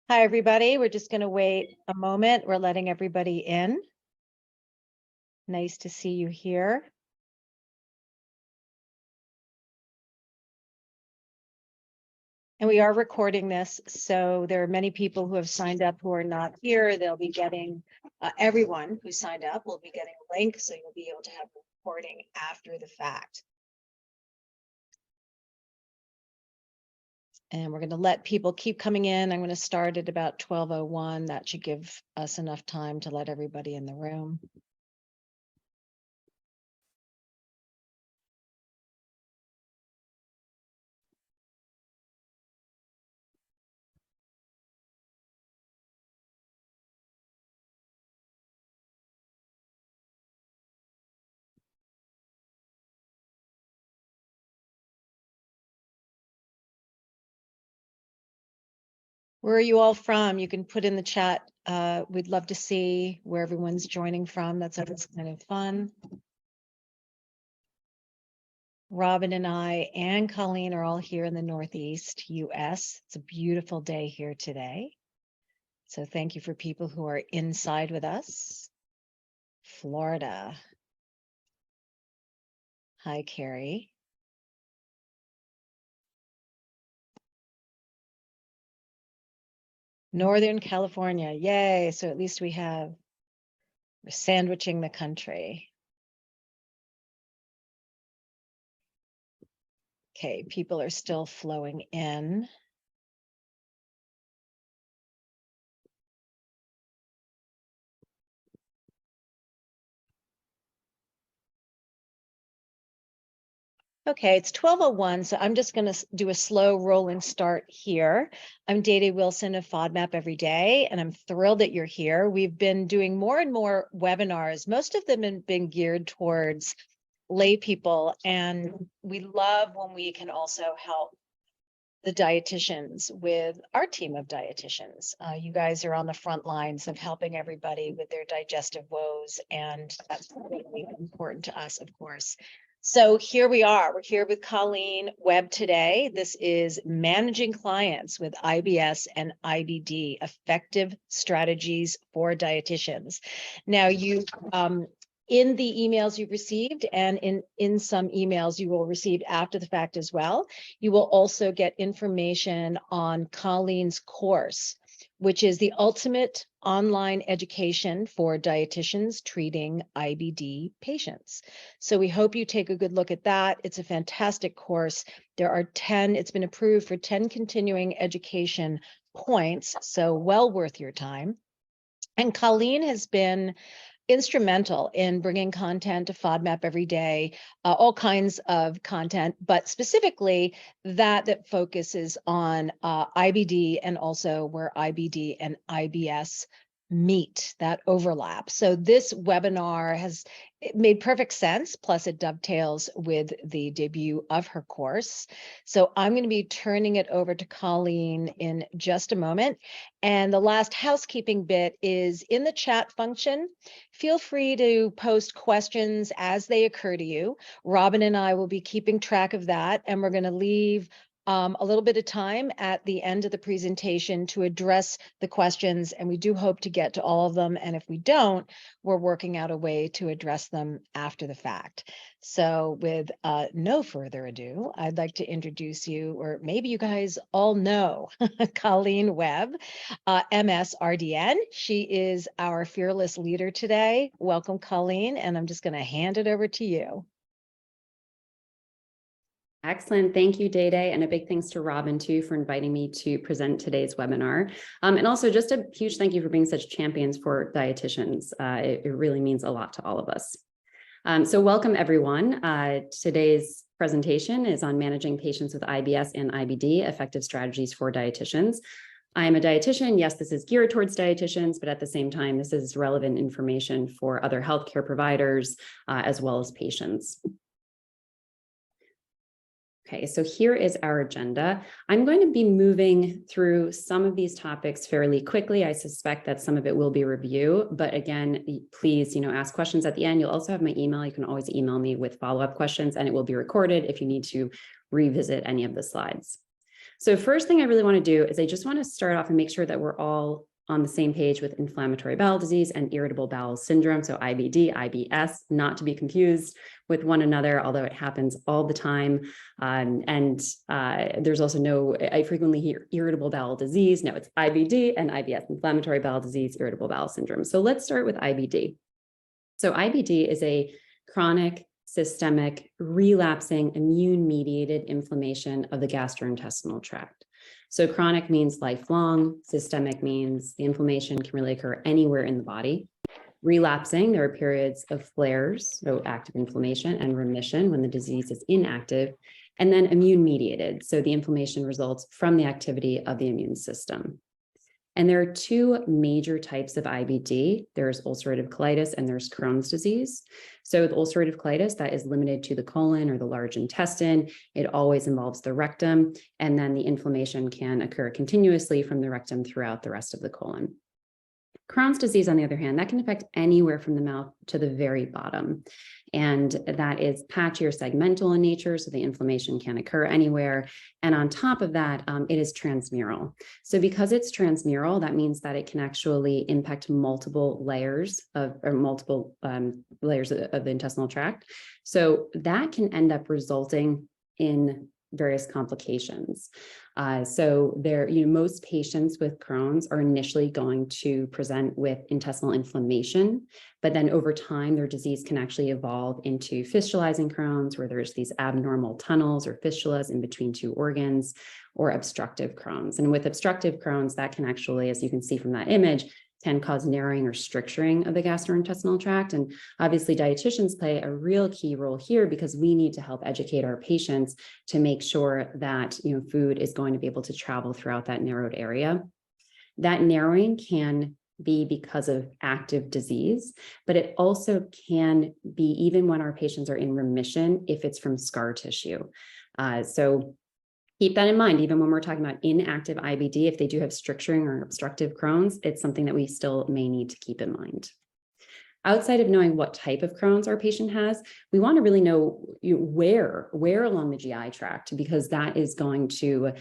Hi, everybody. We're just going to wait a moment. We're letting everybody in. Nice to see you here. And we are recording this, so there are many people who have signed up who are not here. They'll be getting, everyone who signed up will be getting a link, so you'll be able to have the recording after the fact. And we're going to let people keep coming in. I'm going to start at about 12:01. That should give us enough time to let everybody in the room. Where are you all from? You can put in the chat. We'd love to see where everyone's joining from. That's always kind of fun. Robin and I and Colleen are all here in the Northeast US. It's a beautiful day here today. So thank you for people who are inside with us. Florida. Hi, Carrie. Northern California, yay. So at least we're sandwiching the country. Okay, people are still flowing in. Okay, it's 12:01, so I'm just going to do a slow rolling start here. I'm Dédé Wilson of FODMAP Everyday, and I'm thrilled that you're here. We've been doing more and more webinars. Most of them have been geared towards lay people, and we love when we can also help the dietitians with our team of dietitians. You guys are on the front lines of helping everybody with their digestive woes, and that's really important to us, of course. So here we are. We're here with Colleen Webb today. This is Managing Clients with IBS and IBD, Effective Strategies for Dietitians. Now, you in the emails you've received and in some emails you will receive after the fact as well, you will also get information on Colleen's course, which is the ultimate online education for dietitians treating IBD patients. So we hope you take a good look at that. It's a fantastic course. There are 10, it's been approved for 10 continuing education points, so well worth your time. And Colleen has been instrumental in bringing content to FODMAP every day, all kinds of content, but specifically that focuses on IBD and also where IBD and IBS meet, that overlap. So this webinar it made perfect sense, plus it dovetails with the debut of her course. So I'm going to be turning it over to Colleen in just a moment. And the last housekeeping bit is in the chat function. Feel free to post questions as they occur to you. Robin and I will be keeping track of that, and we're going to leave a little bit of time at the end of the presentation to address the questions, and we do hope to get to all of them. And if we don't, we're working out a way to address them after the fact. So with no further ado, I'd like to introduce you, or maybe you guys all know, Colleen Webb, MS-RDN. She is our fearless leader today. Welcome, Colleen, and I'm just going to hand it over to you. Excellent. Thank you, Dédé, and a big thanks to Robin, too, for inviting me to present today's webinar. And also just a huge thank you for being such champions for dietitians. It really means a lot to all of us. So welcome, everyone. Today's presentation is on managing patients with IBS and IBD, effective strategies for dietitians. I am a dietitian. Yes, this is geared towards dietitians, but at the same time, this is relevant information for other healthcare providers as well as patients. Okay, so here is our agenda. I'm going to be moving through some of these topics fairly quickly. I suspect that some of it will be review, but again, please, ask questions at the end. You'll also have my email. You can always email me with follow-up questions, and it will be recorded if you need to revisit any of the slides. So first thing I really want to do is I just want to start off and make sure that we're all on the same page with inflammatory bowel disease and irritable bowel syndrome. So IBD, IBS, not to be confused with one another, although it happens all the time. There's also I frequently hear irritable bowel disease. No, it's IBD and IBS, inflammatory bowel disease, irritable bowel syndrome. So let's start with IBD. So IBD is a chronic, systemic, relapsing, immune-mediated inflammation of the gastrointestinal tract. So chronic means lifelong, systemic means the inflammation can really occur anywhere in the body. Relapsing, there are periods of flares, so active inflammation, and remission when the disease is inactive, and then immune-mediated, so the inflammation results from the activity of the immune system. And there are two major types of IBD. There's ulcerative colitis and there's Crohn's disease. So with ulcerative colitis, that is limited to the colon or the large intestine. It always involves the rectum, and then the inflammation can occur continuously from the rectum throughout the rest of the colon. Crohn's disease, on the other hand, that can affect anywhere from the mouth to the very bottom. And that is patchy or segmental in nature, so the inflammation can occur anywhere. And on top of that, it is transmural. So because it's transmural, that means that it can actually impact multiple layers of the intestinal tract. So that can end up resulting in various complications. Most patients with Crohn's are initially going to present with intestinal inflammation, but then over time, their disease can actually evolve into fistulizing Crohn's, where there's these abnormal tunnels or fistulas in between two organs, or obstructive Crohn's. And with obstructive Crohn's, that can actually, as you can see from that image, can cause narrowing or stricturing of the gastrointestinal tract. And obviously dietitians play a real key role here because we need to help educate our patients to make sure that food is going to be able to travel throughout that narrowed area. That narrowing can be because of active disease, but it also can be even when our patients are in remission if it's from scar tissue. So keep that in mind, even when we're talking about inactive IBD, if they do have stricturing or obstructive Crohn's, it's something that we still may need to keep in mind. Outside of knowing what type of Crohn's our patient has, we want to really know where along the GI tract, because that is going to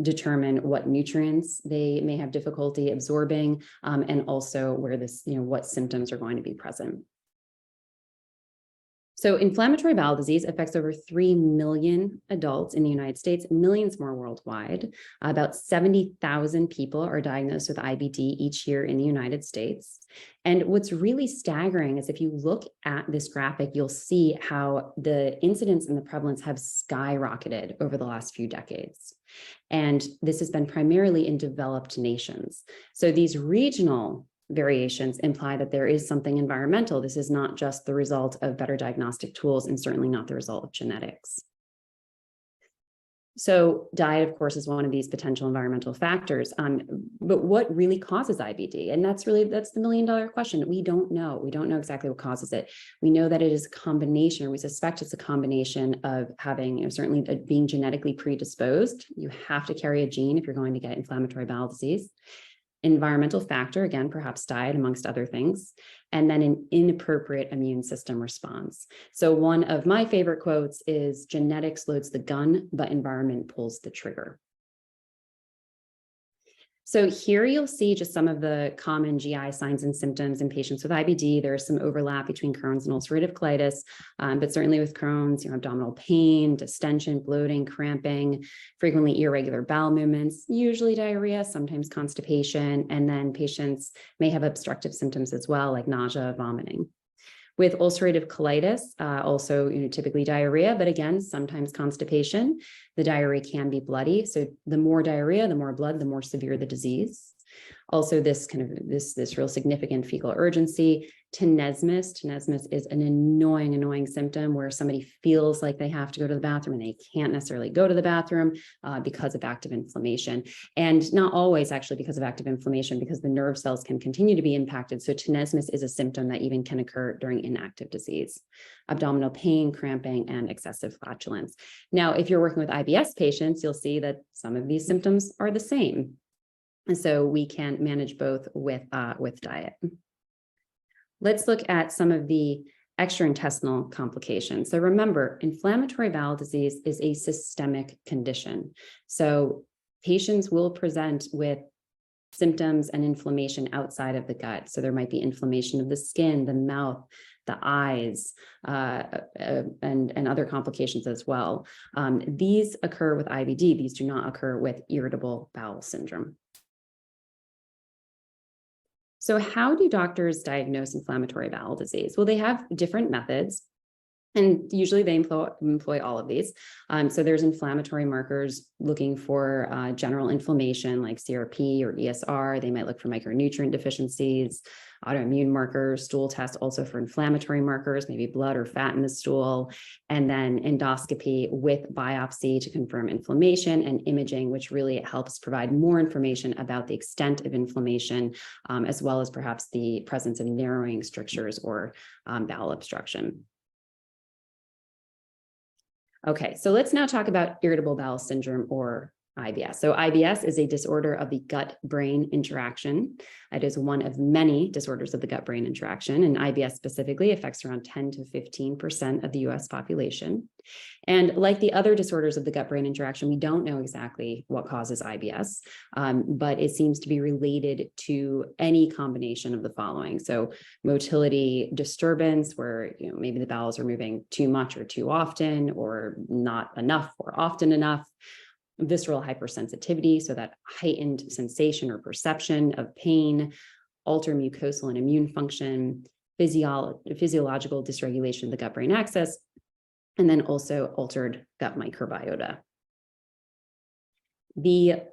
determine what nutrients they may have difficulty absorbing, and also where what symptoms are going to be present. So inflammatory bowel disease affects over 3 million adults in the United States, millions more worldwide. About 70,000 people are diagnosed with IBD each year in the United States. And what's really staggering is if you look at this graphic, you'll see how the incidence and the prevalence have skyrocketed over the last few decades. And this has been primarily in developed nations. So these regional variations imply that there is something environmental. This is not just the result of better diagnostic tools and certainly not the result of genetics. So diet, of course, is one of these potential environmental factors. But what really causes IBD? And that's the million-dollar question. We don't know. We don't know exactly what causes it. We know that it is a combination, or we suspect it's a combination of having, certainly being genetically predisposed. You have to carry a gene if you're going to get inflammatory bowel disease. Environmental factor, again, perhaps diet amongst other things, and then an inappropriate immune system response. So one of my favorite quotes is, genetics loads the gun, but environment pulls the trigger. So here you'll see just some of the common GI signs and symptoms in patients with IBD. There is some overlap between Crohn's and ulcerative colitis, but certainly with Crohn's, abdominal pain, distension, bloating, cramping, frequently irregular bowel movements, usually diarrhea, sometimes constipation, and then patients may have obstructive symptoms as well, like nausea, vomiting. With ulcerative colitis, also typically diarrhea, but again, sometimes constipation. The diarrhea can be bloody. So the more diarrhea, the more blood, the more severe the disease. Also, this real significant fecal urgency. Tenesmus is an annoying symptom where somebody feels like they have to go to the bathroom and they can't necessarily go to the bathroom because of active inflammation. And not always actually because of active inflammation, because the nerve cells can continue to be impacted. So tenesmus is a symptom that even can occur during inactive disease. Abdominal pain, cramping, and excessive flatulence. Now, if you're working with IBS patients, you'll see that some of these symptoms are the same. And so we can manage both with diet. Let's look at some of the extraintestinal complications. So remember, inflammatory bowel disease is a systemic condition. So patients will present with symptoms and inflammation outside of the gut. So there might be inflammation of the skin, the mouth, the eyes, and other complications as well. These occur with IBD. These do not occur with irritable bowel syndrome. So how do doctors diagnose inflammatory bowel disease? Well, they have different methods, and usually they employ all of these. So there's inflammatory markers looking for general inflammation like CRP or ESR. They might look for micronutrient deficiencies, autoimmune markers, stool tests also for inflammatory markers, maybe blood or fat in the stool, and then endoscopy with biopsy to confirm inflammation, and imaging, which really helps provide more information about the extent of inflammation, as well as perhaps the presence of narrowing strictures or bowel obstruction. Okay, so let's now talk about irritable bowel syndrome, or IBS. So IBS is a disorder of the gut-brain interaction. It is one of many disorders of the gut-brain interaction, and IBS specifically affects around 10 to 15% of the US population. And like the other disorders of the gut-brain interaction, we don't know exactly what causes IBS, but it seems to be related to any combination of the following. So motility disturbance, where maybe the bowels are moving too much or too often, or not enough or often enough. Visceral hypersensitivity, so that heightened sensation or perception of pain, altered mucosal and immune function, physiological dysregulation of the gut-brain axis, and then also altered gut microbiota. The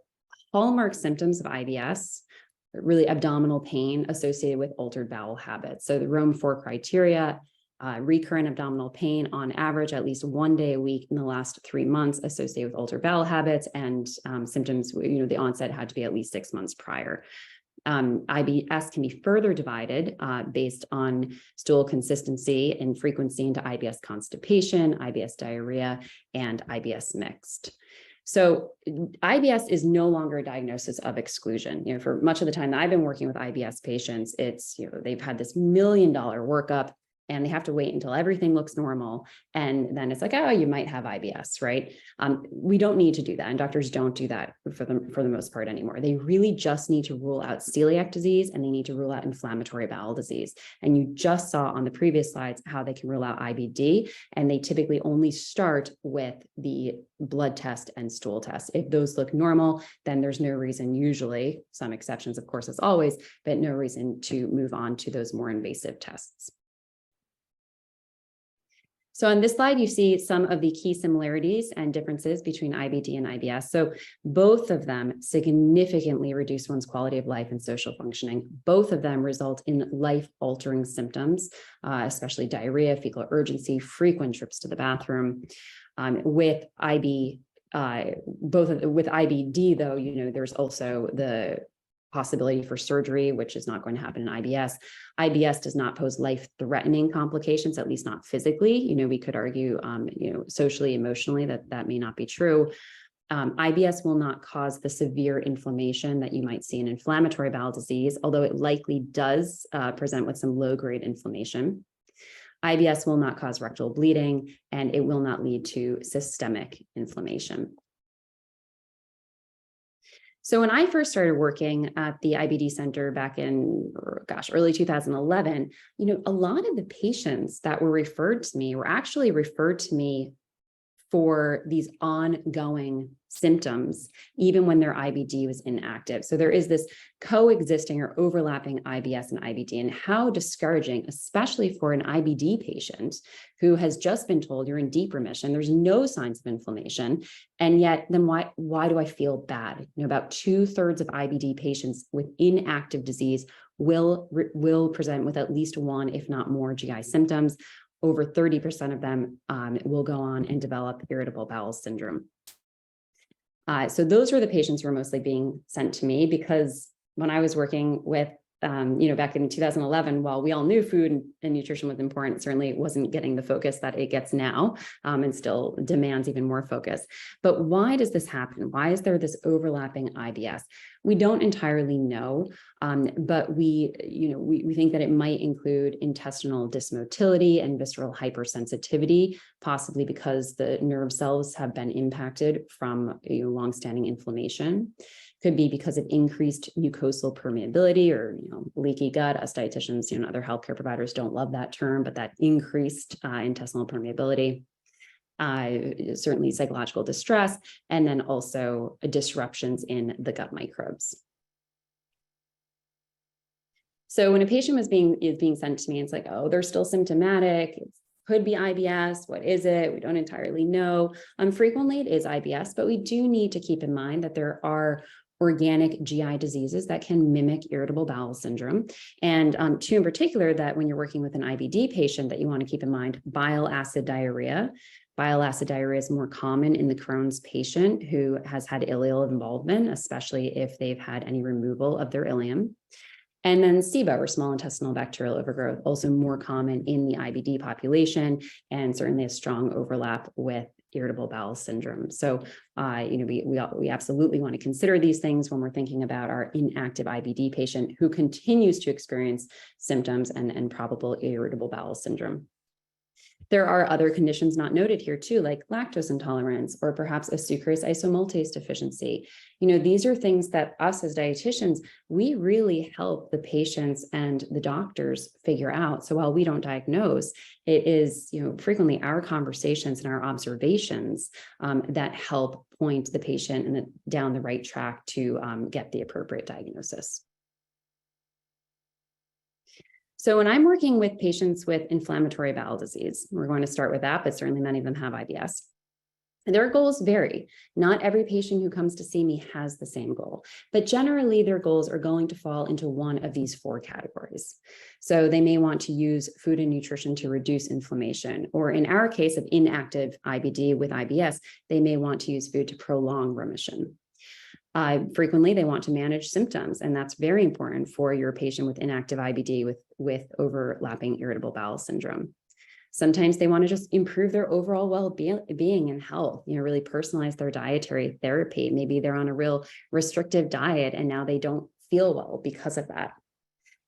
hallmark symptoms of IBS, really abdominal pain associated with altered bowel habits. So the Rome 4 criteria: recurrent abdominal pain on average at least 1 day a week in the last 3 months associated with altered bowel habits, and symptoms, the onset had to be at least 6 months prior. IBS can be further divided based on stool consistency and frequency into IBS constipation, IBS diarrhea, and IBS mixed. So IBS is no longer a diagnosis of exclusion. For much of the time that I've been working with IBS patients, it's, they've had this $1 million workup, and they have to wait until everything looks normal. And then it's like, oh, you might have IBS, right? We don't need to do that. And doctors don't do that for the most part anymore. They really just need to rule out celiac disease, and they need to rule out inflammatory bowel disease. And you just saw on the previous slides how they can rule out IBD. And they typically only start with the blood test and stool test. If those look normal, then there's no reason, usually, some exceptions, of course, as always, but no reason to move on to those more invasive tests. So on this slide, you see some of the key similarities and differences between IBD and IBS. So both of them significantly reduce one's quality of life and social functioning. Both of them result in life-altering symptoms, especially diarrhea, fecal urgency, frequent trips to the bathroom. With IBD, though, there's also the possibility for surgery, which is not going to happen in IBS. IBS does not pose life-threatening complications, at least not physically. We could argue, socially, emotionally, that may not be true. IBS will not cause the severe inflammation that you might see in inflammatory bowel disease, although it likely does present with some low-grade inflammation. IBS will not cause rectal bleeding, and it will not lead to systemic inflammation. So when I first started working at the IBD Center back in, early 2011, a lot of the patients that were referred to me were actually referred to me for these ongoing symptoms, even when their IBD was inactive. So there is this coexisting or overlapping IBS and IBD, and how discouraging, especially for an IBD patient who has just been told you're in deep remission, there's no signs of inflammation, and yet then why do I feel bad? About 2/3 of IBD patients with inactive disease will present with at least one, if not more, GI symptoms. Over 30% of them will go on and develop irritable bowel syndrome. So those were the patients who were mostly being sent to me, because when I was working with, back in 2011, while we all knew food and nutrition was important, it certainly wasn't getting the focus that it gets now, and still demands even more focus. But why does this happen? Why is there this overlapping IBS? We don't entirely know, but we think that it might include intestinal dysmotility and visceral hypersensitivity, possibly because the nerve cells have been impacted from longstanding inflammation. Could be because of increased mucosal permeability or leaky gut. Us dietitians, other healthcare providers don't love that term, but that increased intestinal permeability. Certainly psychological distress, and then also disruptions in the gut microbes. So when a patient is being sent to me, it's like, oh, they're still symptomatic. It could be IBS. What is it? We don't entirely know. Frequently it is IBS, but we do need to keep in mind that there are organic GI diseases that can mimic irritable bowel syndrome. And two in particular that when you're working with an IBD patient that you want to keep in mind, bile acid diarrhea. Bile acid diarrhea is more common in the Crohn's patient who has had ileal involvement, especially if they've had any removal of their ileum. And then SIBO, or small intestinal bacterial overgrowth, also more common in the IBD population, and certainly a strong overlap with irritable bowel syndrome. So, we absolutely want to consider these things when we're thinking about our inactive IBD patient who continues to experience symptoms and probable irritable bowel syndrome. There are other conditions not noted here too, like lactose intolerance or perhaps a sucrase isomaltase deficiency. These are things that us as dietitians, we really help the patients and the doctors figure out. So while we don't diagnose, it is, frequently our conversations and our observations that help point the patient down the right track to get the appropriate diagnosis. So when I'm working with patients with inflammatory bowel disease, we're going to start with that, but certainly many of them have IBS. Their goals vary. Not every patient who comes to see me has the same goal, but generally their goals are going to fall into one of these 4 categories. So they may want to use food and nutrition to reduce inflammation, or in our case of inactive IBD with IBS, they may want to use food to prolong remission. Frequently, they want to manage symptoms, and that's very important for your patient with inactive IBD with overlapping irritable bowel syndrome. Sometimes they want to just improve their overall well-being and health, really personalize their dietary therapy. Maybe they're on a real restrictive diet and now they don't feel well because of that.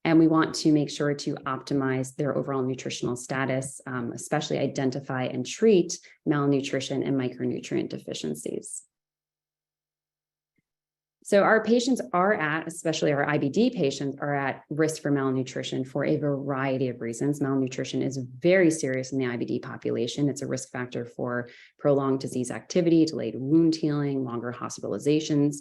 And we want to make sure to optimize their overall nutritional status, especially identify and treat malnutrition and micronutrient deficiencies. So our patients especially our IBD patients, are at risk for malnutrition for a variety of reasons. Malnutrition is very serious in the IBD population. It's a risk factor for prolonged disease activity, delayed wound healing, longer hospitalizations.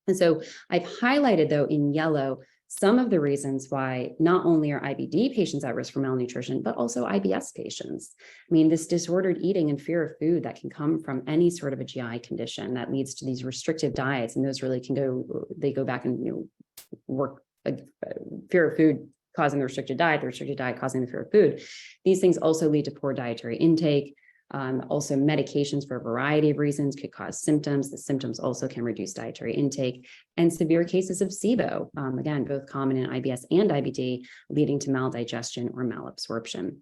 And so I've highlighted, though, in yellow, some of the reasons why not only are IBD patients at risk for malnutrition, but also IBS patients. This disordered eating and fear of food that can come from any sort of a GI condition that leads to these restrictive diets. And those really go back and work fear of food causing the restricted diet causing the fear of food. These things also lead to poor dietary intake. Also, medications for a variety of reasons could cause symptoms. The symptoms also can reduce dietary intake, and severe cases of SIBO, again, both common in IBS and IBD, leading to maldigestion or malabsorption.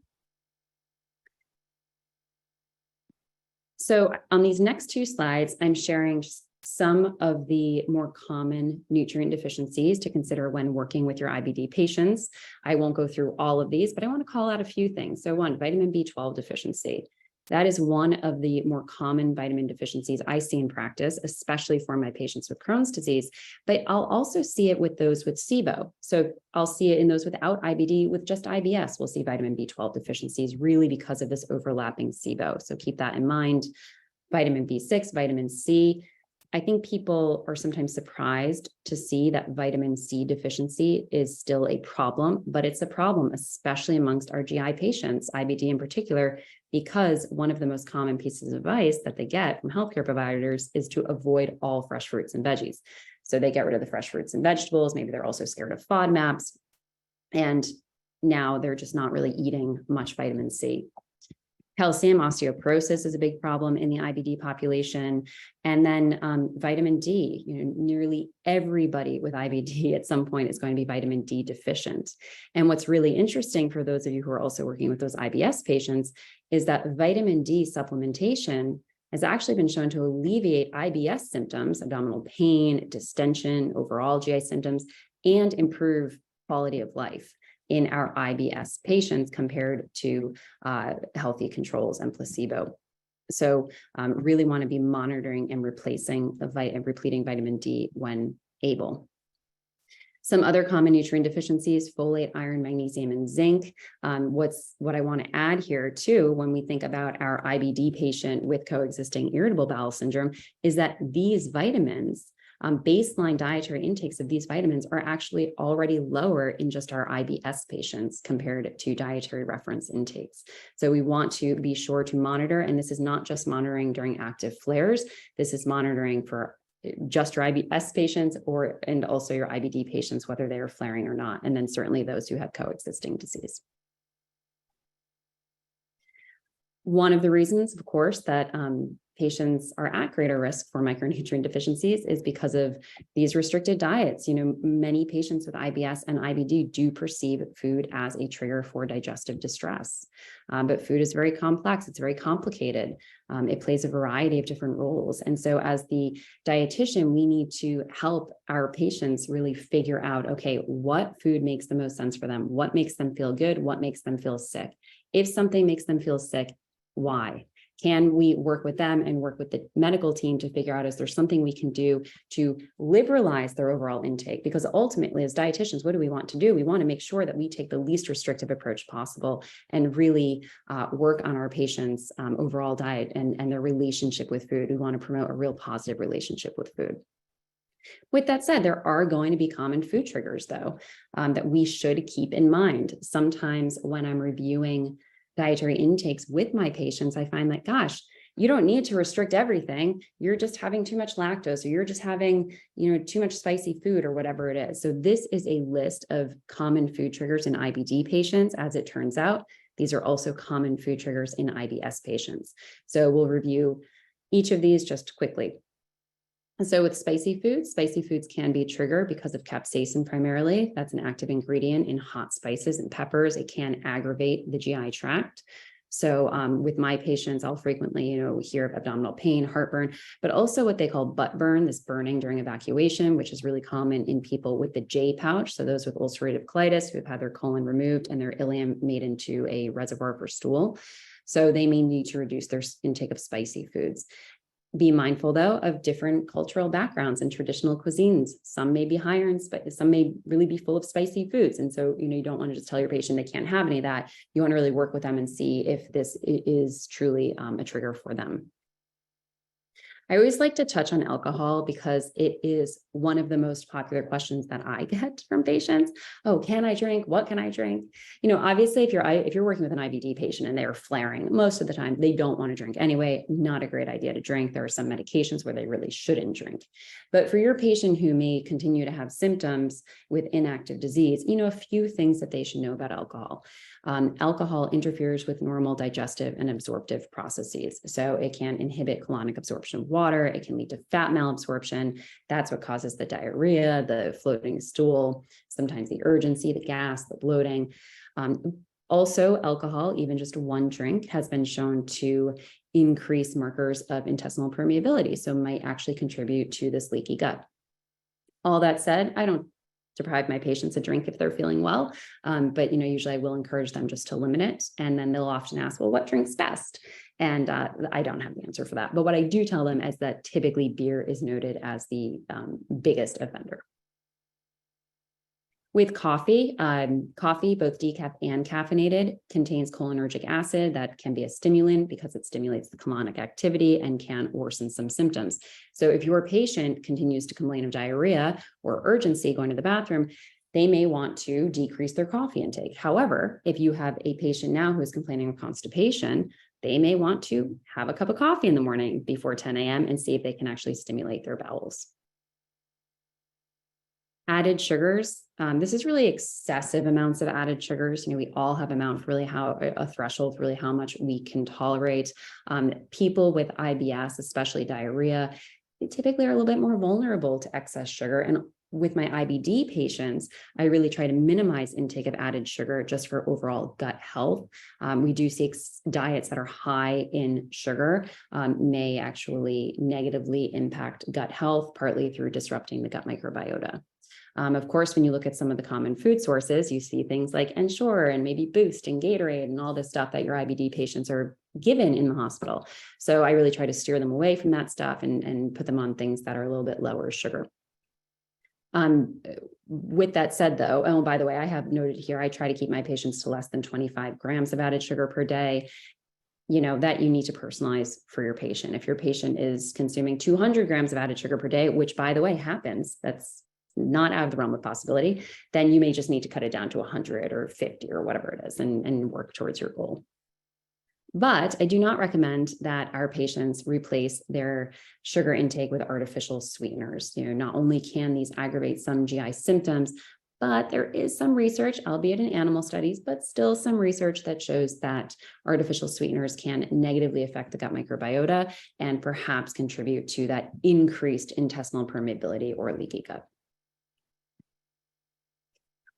So on these next 2 slides, I'm sharing some of the more common nutrient deficiencies to consider when working with your IBD patients. I won't go through all of these, but I want to call out a few things. So 1, vitamin B12 deficiency. That is one of the more common vitamin deficiencies I see in practice, especially for my patients with Crohn's disease, but I'll also see it with those with SIBO. So I'll see it in those without IBD. With just IBS, we'll see vitamin B12 deficiencies really because of this overlapping SIBO. So keep that in mind. Vitamin B6, vitamin C. I think people are sometimes surprised to see that vitamin C deficiency is still a problem, but it's a problem, especially amongst our GI patients, IBD in particular, because one of the most common pieces of advice that they get from healthcare providers is to avoid all fresh fruits and veggies. So they get rid of the fresh fruits and vegetables. Maybe they're also scared of FODMAPs. And now they're just not really eating much vitamin C. Calcium, osteoporosis is a big problem in the IBD population. And then vitamin D, nearly everybody with IBD at some point is going to be vitamin D deficient. And what's really interesting for those of you who are also working with those IBS patients is that vitamin D supplementation has actually been shown to alleviate IBS symptoms, abdominal pain, distension, overall GI symptoms, and improve quality of life in our IBS patients compared to healthy controls and placebo. So really want to be monitoring and replacing repleting vitamin D when able. Some other common nutrient deficiencies: folate, iron, magnesium, and zinc. What I want to add here too, when we think about our IBD patient with coexisting irritable bowel syndrome, is that these vitamins, baseline dietary intakes of these vitamins are actually already lower in just our IBS patients compared to dietary reference intakes. So we want to be sure to monitor, and this is not just monitoring during active flares. This is monitoring for just your IBS patients and also your IBD patients, whether they are flaring or not, and then certainly those who have coexisting disease. One of the reasons, of course, that patients are at greater risk for micronutrient deficiencies is because of these restricted diets. Many patients with IBS and IBD do perceive food as a trigger for digestive distress, but food is very complex. It's very complicated. It plays a variety of different roles. And so as the dietitian, we need to help our patients really figure out, okay, what food makes the most sense for them? What makes them feel good? What makes them feel sick? If something makes them feel sick, why? Can we work with them and work with the medical team to figure out, is there something we can do to liberalize their overall intake? Because ultimately, as dietitians, what do we want to do? We want to make sure that we take the least restrictive approach possible and really work on our patients' overall diet and their relationship with food. We want to promote a real positive relationship with food. With that said, there are going to be common food triggers, though, that we should keep in mind. Sometimes when I'm reviewing dietary intakes with my patients, I find that, gosh, you don't need to restrict everything. You're just having too much lactose, or you're just having, too much spicy food, or whatever it is. So this is a list of common food triggers in IBD patients. As it turns out, these are also common food triggers in IBS patients. So we'll review each of these just quickly. So with spicy foods can be a trigger because of capsaicin primarily. That's an active ingredient in hot spices and peppers. It can aggravate the GI tract. So with my patients, I'll frequently, hear of abdominal pain, heartburn, but also what they call butt burn, this burning during evacuation, which is really common in people with the J pouch. So those with ulcerative colitis who have had their colon removed and their ileum made into a reservoir for stool. So they may need to reduce their intake of spicy foods. Be mindful, though, of different cultural backgrounds and traditional cuisines. Some may be higher in spice, some may really be full of spicy foods. And so, you don't want to just tell your patient they can't have any of that. You want to really work with them and see if this is truly a trigger for them. I always like to touch on alcohol because it is one of the most popular questions that I get from patients. Oh, can I drink? What can I drink? Obviously, if you're working with an IBD patient and they are flaring, most of the time they don't want to drink anyway. Not a great idea to drink. There are some medications where they really shouldn't drink. But for your patient who may continue to have symptoms with inactive disease, a few things that they should know about alcohol. Alcohol interferes with normal digestive and absorptive processes. So it can inhibit colonic absorption of water. It can lead to fat malabsorption. That's what causes the diarrhea, the floating stool, sometimes the urgency, the gas, the bloating. Also, alcohol, even just one drink, has been shown to increase markers of intestinal permeability, so might actually contribute to this leaky gut. All that said, I don't deprive my patients a drink if they're feeling well. But, usually I will encourage them just to limit it. And then they'll often ask, well, what drink's best? And I don't have the answer for that. But what I do tell them is that typically beer is noted as the biggest offender. With coffee, both decaf and caffeinated, contains cholinergic acid that can be a stimulant because it stimulates the colonic activity and can worsen some symptoms. So if your patient continues to complain of diarrhea or urgency going to the bathroom, they may want to decrease their coffee intake. However, if you have a patient now who is complaining of constipation, they may want to have a cup of coffee in the morning before 10 a.m. and see if they can actually stimulate their bowels. Added sugars. This is really excessive amounts of added sugars. We all have a threshold for really how much we can tolerate. People with IBS, especially diarrhea, they typically are a little bit more vulnerable to excess sugar. And with my IBD patients, I really try to minimize intake of added sugar just for overall gut health. We do see diets that are high in sugar may actually negatively impact gut health, partly through disrupting the gut microbiota. Of course, when you look at some of the common food sources, you see things like Ensure and maybe Boost and Gatorade and all this stuff that your IBD patients are given in the hospital. So I really try to steer them away from that stuff and put them on things that are a little bit lower sugar. With that said, though, oh, by the way, I have noted here, I try to keep my patients to less than 25 grams of added sugar per day. You know, that you need to personalize for your patient. If your patient is consuming 200 grams of added sugar per day, which, by the way, happens, that's not out of the realm of possibility, then you may just need to cut it down to 100 or 50 or whatever it is and work towards your goal. But I do not recommend that our patients replace their sugar intake with artificial sweeteners. You know, not only can these aggravate some GI symptoms, but there is some research, albeit in animal studies, but still some research that shows that artificial sweeteners can negatively affect the gut microbiota and perhaps contribute to that increased intestinal permeability or leaky gut.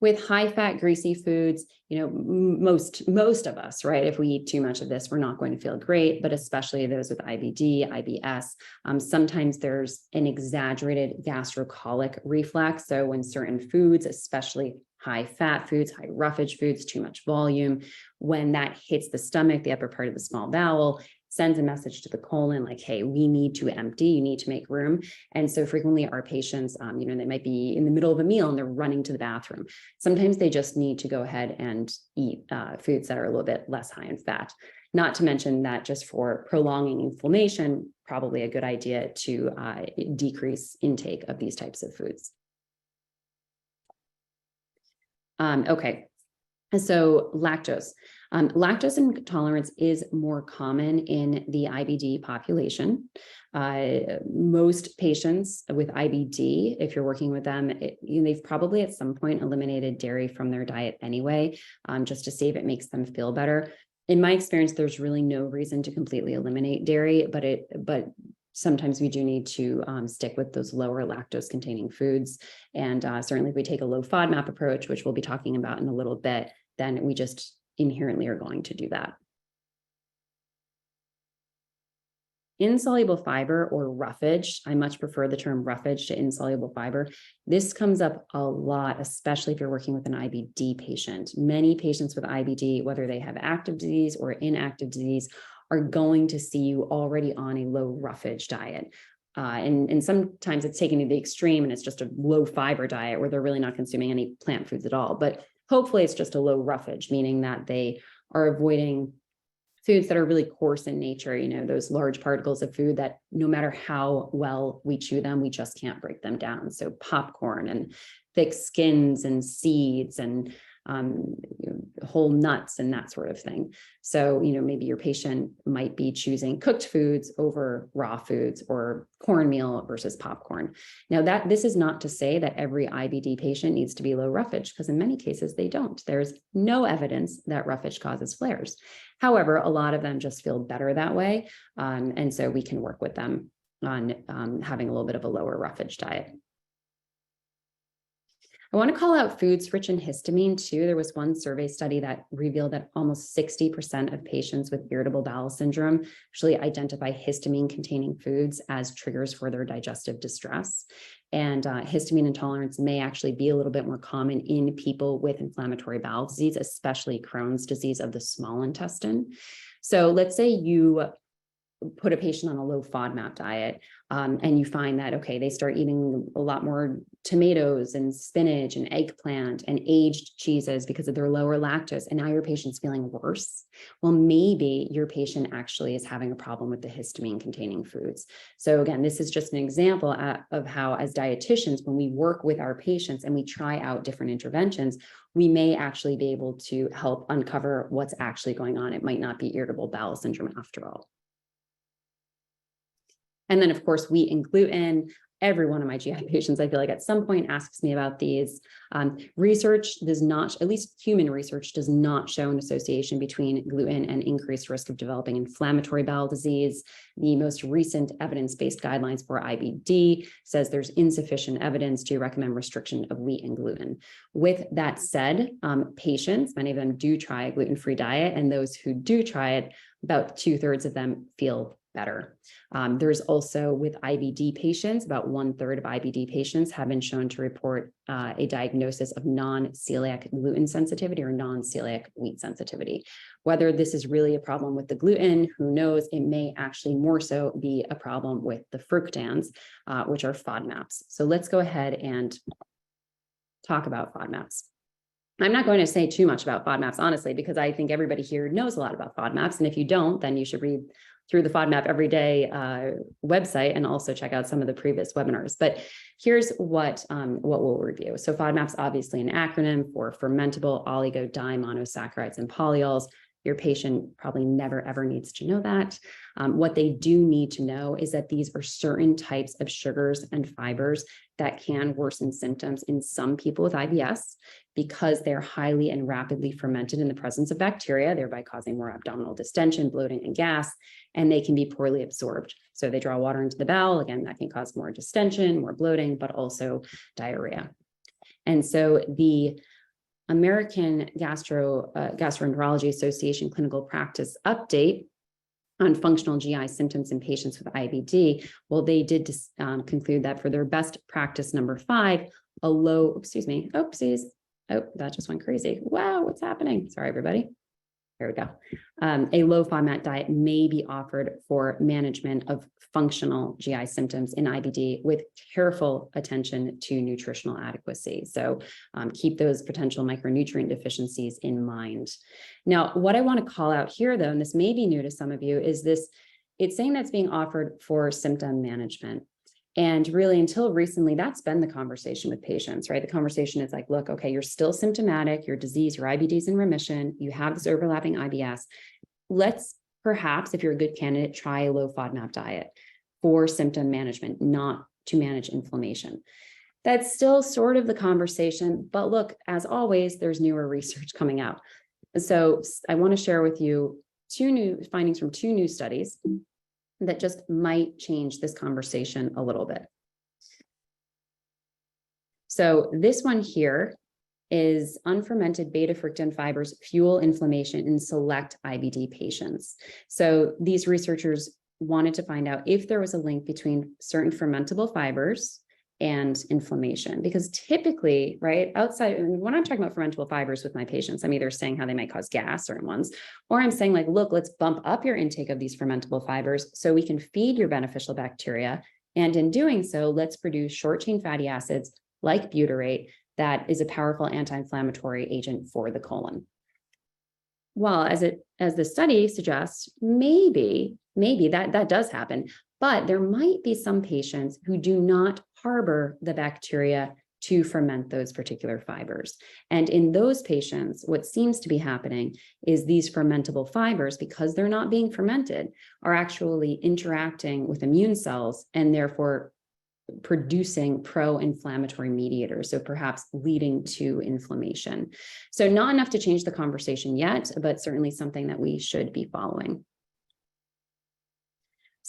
With high-fat, greasy foods, you know, most of us, right? If we eat too much of this, we're not going to feel great, but especially those with IBD, IBS. Sometimes there's an exaggerated gastrocolic reflex. So when certain foods, especially high-fat foods, high roughage foods, too much volume, when that hits the stomach, the upper part of the small bowel, sends a message to the colon like, hey, we need to empty, you need to make room. And so frequently our patients, you know, they might be in the middle of a meal and they're running to the bathroom. Sometimes they just need to go ahead and eat foods that are a little bit less high in fat. Not to mention that just for prolonging inflammation, probably a good idea to decrease intake of these types of foods. Okay. So lactose. Lactose intolerance is more common in the IBD population. Most patients with IBD, if you're working with them, they've probably at some point eliminated dairy from their diet anyway, just to see if it makes them feel better. In my experience, there's really no reason to completely eliminate dairy, but sometimes we do need to stick with those lower lactose containing foods. And certainly if we take a low FODMAP approach, which we'll be talking about in a little bit, then we just inherently are going to do that. Insoluble fiber or roughage, I much prefer the term roughage to insoluble fiber. This comes up a lot, especially if you're working with an IBD patient. Many patients with IBD, whether they have active disease or inactive disease, are going to see you already on a low roughage diet. And sometimes it's taken to the extreme and it's just a low fiber diet where they're really not consuming any plant foods at all. But hopefully it's just a low roughage, meaning that they are avoiding foods that are really coarse in nature, you know, those large particles of food that no matter how well we chew them, we just can't break them down. So popcorn and thick skins and seeds and whole nuts and that sort of thing. So, you know, maybe your patient might be choosing cooked foods over raw foods or cornmeal versus popcorn. Now this is not to say that every IBD patient needs to be low roughage, because in many cases they don't. There's no evidence that roughage causes flares. However, a lot of them just feel better that way. And so we can work with them on having a little bit of a lower roughage diet. I want to call out foods rich in histamine too. There was one survey study that revealed that almost 60% of patients with irritable bowel syndrome actually identify histamine containing foods as triggers for their digestive distress. And histamine intolerance may actually be a little bit more common in people with inflammatory bowel disease, especially Crohn's disease of the small intestine. So let's say you put a patient on a low FODMAP diet, and you find that, okay, they start eating a lot more tomatoes and spinach and eggplant and aged cheeses because of their lower lactose, and now your patient's feeling worse. Well, maybe your patient actually is having a problem with the histamine containing foods. So again, this is just an example of how, as dietitians, when we work with our patients and we try out different interventions, we may actually be able to help uncover what's actually going on. It might not be irritable bowel syndrome after all. And then, of course, wheat and gluten. every one of my GI patients, I feel like at some point asks me about these. Research does not, at least human research, does not show an association between gluten and increased risk of developing inflammatory bowel disease. The most recent evidence-based guidelines for IBD says there's insufficient evidence to recommend restriction of wheat and gluten. With that said, patients, many of them do try a gluten-free diet, and those who do try it, about 2/3 of them feel better. There's also with IBD patients, about 1/3 of IBD patients have been shown to report a diagnosis of non-celiac gluten sensitivity or non-celiac wheat sensitivity. Whether this is really a problem with the gluten, who knows? It may actually more so be a problem with the fructans, which are FODMAPs. So let's go ahead and talk about FODMAPs. I'm not going to say too much about FODMAPs, honestly, because I think everybody here knows a lot about FODMAPs. And if you don't, then you should read through the FODMAP Everyday website and also check out some of the previous webinars. But here's what we'll review. So FODMAPs, obviously an acronym for fermentable oligodimonosaccharides and polyols. Your patient probably never, ever needs to know that. What they do need to know is that these are certain types of sugars and fibers that can worsen symptoms in some people with IBS because they're highly and rapidly fermented in the presence of bacteria, thereby causing more abdominal distension, bloating, and gas, and they can be poorly absorbed. So they draw water into the bowel. Again, that can cause more distension, more bloating, but also diarrhea. And so the American Gastroenterology Association Clinical Practice Update on functional GI symptoms in patients with IBD, well, they did conclude that for their best practice number 5, a low, oopsies, oh, that just went crazy. Wow, what's happening? Sorry, everybody. There we go. A low FODMAP diet may be offered for management of functional GI symptoms in IBD with careful attention to nutritional adequacy. So keep those potential micronutrient deficiencies in mind. Now, what I want to call out here, though, and this may be new to some of you, is this, it's saying that's being offered for symptom management. And really, until recently, that's been the conversation with patients, right? The conversation is like, look, okay, you're still symptomatic, your disease, your IBD is in remission, you have this overlapping IBS. Let's perhaps, if you're a good candidate, try a low FODMAP diet for symptom management, not to manage inflammation. That's still sort of the conversation, but look, as always, there's newer research coming out. So I want to share with you 2 new findings from 2 new studies that just might change this conversation a little bit. So this one here is unfermented beta-fructan fibers fuel inflammation in select IBD patients. So these researchers wanted to find out if there was a link between certain fermentable fibers and inflammation, because typically, right, outside, when I'm talking about fermentable fibers with my patients, I'm either saying how they might cause gas, certain ones, or I'm saying like, look, let's bump up your intake of these fermentable fibers so we can feed your beneficial bacteria. And in doing so, let's produce short chain fatty acids like butyrate that is a powerful anti-inflammatory agent for the colon. Well, as the study suggests, maybe that does happen, but there might be some patients who do not harbor the bacteria to ferment those particular fibers. And in those patients, what seems to be happening is these fermentable fibers, because they're not being fermented, are actually interacting with immune cells and therefore producing pro-inflammatory mediators, so perhaps leading to inflammation. So not enough to change the conversation yet, but certainly something that we should be following.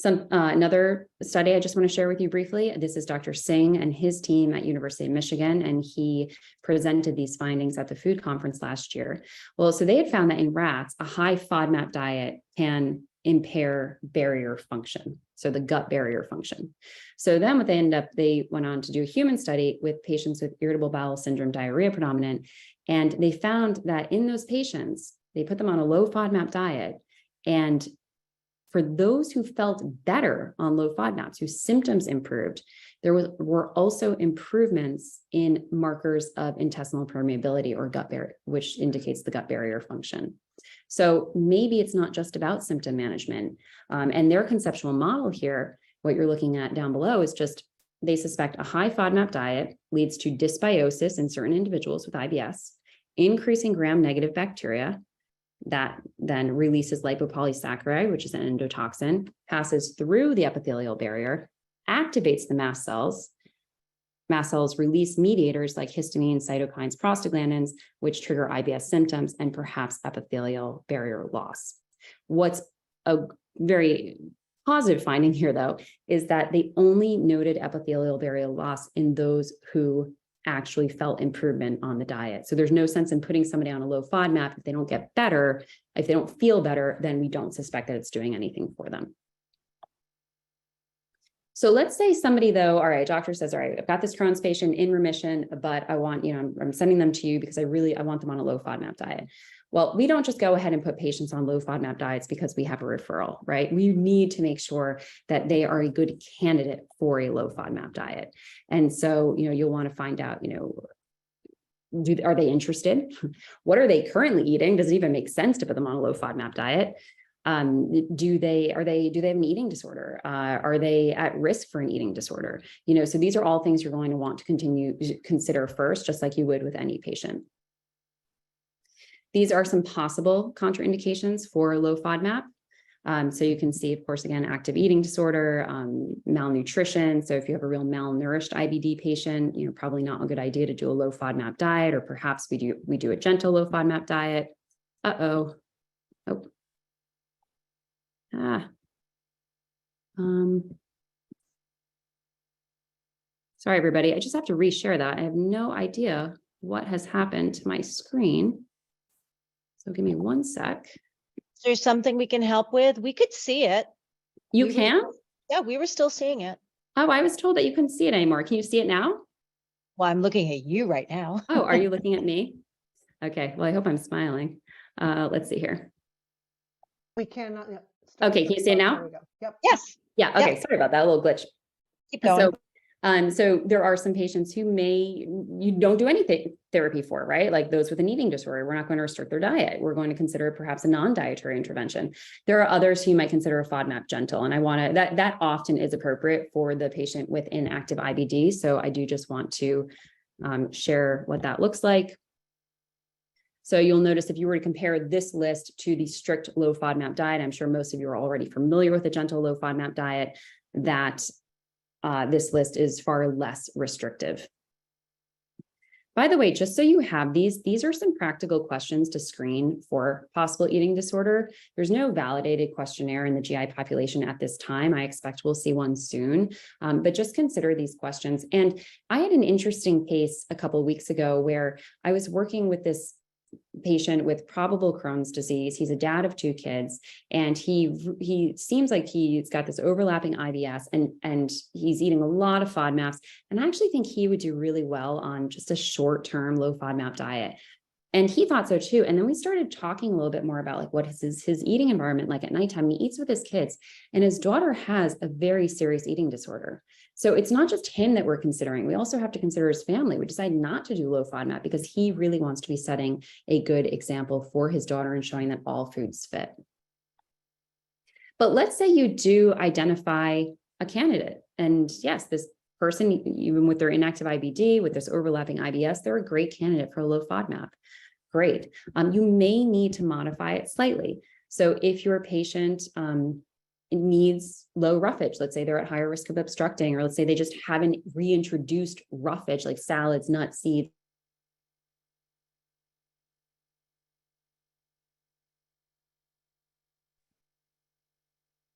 Another study I just want to share with you briefly. This is Dr. Singh and his team at University of Michigan, and he presented these findings at the food conference last year. Well, so they had found that in rats, a high FODMAP diet can impair barrier function, so the gut barrier function. So then what they went on to do a human study with patients with irritable bowel syndrome, diarrhea predominant, and they found that in those patients, they put them on a low FODMAP diet, and for those who felt better on low FODMAPs, whose symptoms improved, there were also improvements in markers of intestinal permeability or gut barrier, which indicates the gut barrier function. So maybe it's not just about symptom management. And their conceptual model here, what you're looking at down below, is just they suspect a high FODMAP diet leads to dysbiosis in certain individuals with IBS, increasing gram-negative bacteria, that then releases lipopolysaccharide, which is an endotoxin, passes through the epithelial barrier, activates the mast cells. Mast cells release mediators like histamine, cytokines, prostaglandins, which trigger IBS symptoms and perhaps epithelial barrier loss. What's a very positive finding here, though, is that they only noted epithelial barrier loss in those who actually felt improvement on the diet. So there's no sense in putting somebody on a low FODMAP if they don't get better, if they don't feel better, then we don't suspect that it's doing anything for them. So let's say somebody though, all right, doctor says, all right, I've got this Crohn's patient in remission, but I want, I'm sending them to you because I want them on a low FODMAP diet. Well, we don't just go ahead and put patients on low FODMAP diets because we have a referral, right? We need to make sure that they are a good candidate for a low FODMAP diet. And so, you'll want to find out, are they interested? What are they currently eating? Does it even make sense to put them on a low FODMAP diet? Do they have an eating disorder? Are they at risk for an eating disorder? So these are all things you're going to want to continue to consider first, just like you would with any patient. These are some possible contraindications for low FODMAP. So you can see, of course, again, active eating disorder, malnutrition. So if you have a real malnourished IBD patient, probably not a good idea to do a low FODMAP diet, or perhaps we do a gentle low FODMAP diet. Oh. Sorry, everybody. I just have to reshare that. I have no idea what has happened to my screen. So give me one sec. Is there something we can help with? We could see it. You can? Yeah, we were still seeing it. Oh, I was told that you couldn't see it anymore. Can you see it now? Well, I'm looking at you right now. Oh, are you looking at me? Okay. Well, I hope I'm smiling. Let's see here. We cannot. Okay, can you see it now? There we go. Yep. Yes. Yeah. Okay. Yep. Sorry about that. A little glitch. Keep going. So there are some patients who you don't do anything therapy for, right? Like those with an eating disorder, we're not going to restrict their diet. We're going to consider perhaps a non-dietary intervention. There are others who you might consider a FODMAP gentle. And that often is appropriate for the patient with inactive IBD. So I do just want to share what that looks like. So you'll notice if you were to compare this list to the strict low FODMAP diet, I'm sure most of you are already familiar with a gentle low FODMAP diet, that this list is far less restrictive. By the way, just so you have these are some practical questions to screen for possible eating disorder. There's no validated questionnaire in the GI population at this time. I expect we'll see one soon, but just consider these questions. And I had an interesting case a couple of weeks ago where I was working with this patient with probable Crohn's disease. He's a dad of 2 kids, and he seems like he's got this overlapping IBS, and he's eating a lot of FODMAPs. And I actually think he would do really well on just a short-term low FODMAP diet. And he thought so too. And then we started talking a little bit more about like what is his eating environment like at nighttime. He eats with his kids, and his daughter has a very serious eating disorder. So it's not just him that we're considering. We also have to consider his family. We decided not to do low FODMAP because he really wants to be setting a good example for his daughter and showing that all foods fit. But let's say you do identify a candidate. And yes, this person, even with their inactive IBD, with this overlapping IBS, they're a great candidate for a low FODMAP. Great. You may need to modify it slightly. So if your patient needs low roughage, let's say they're at higher risk of obstructing, or let's say they just haven't reintroduced roughage like salads, nuts, seeds.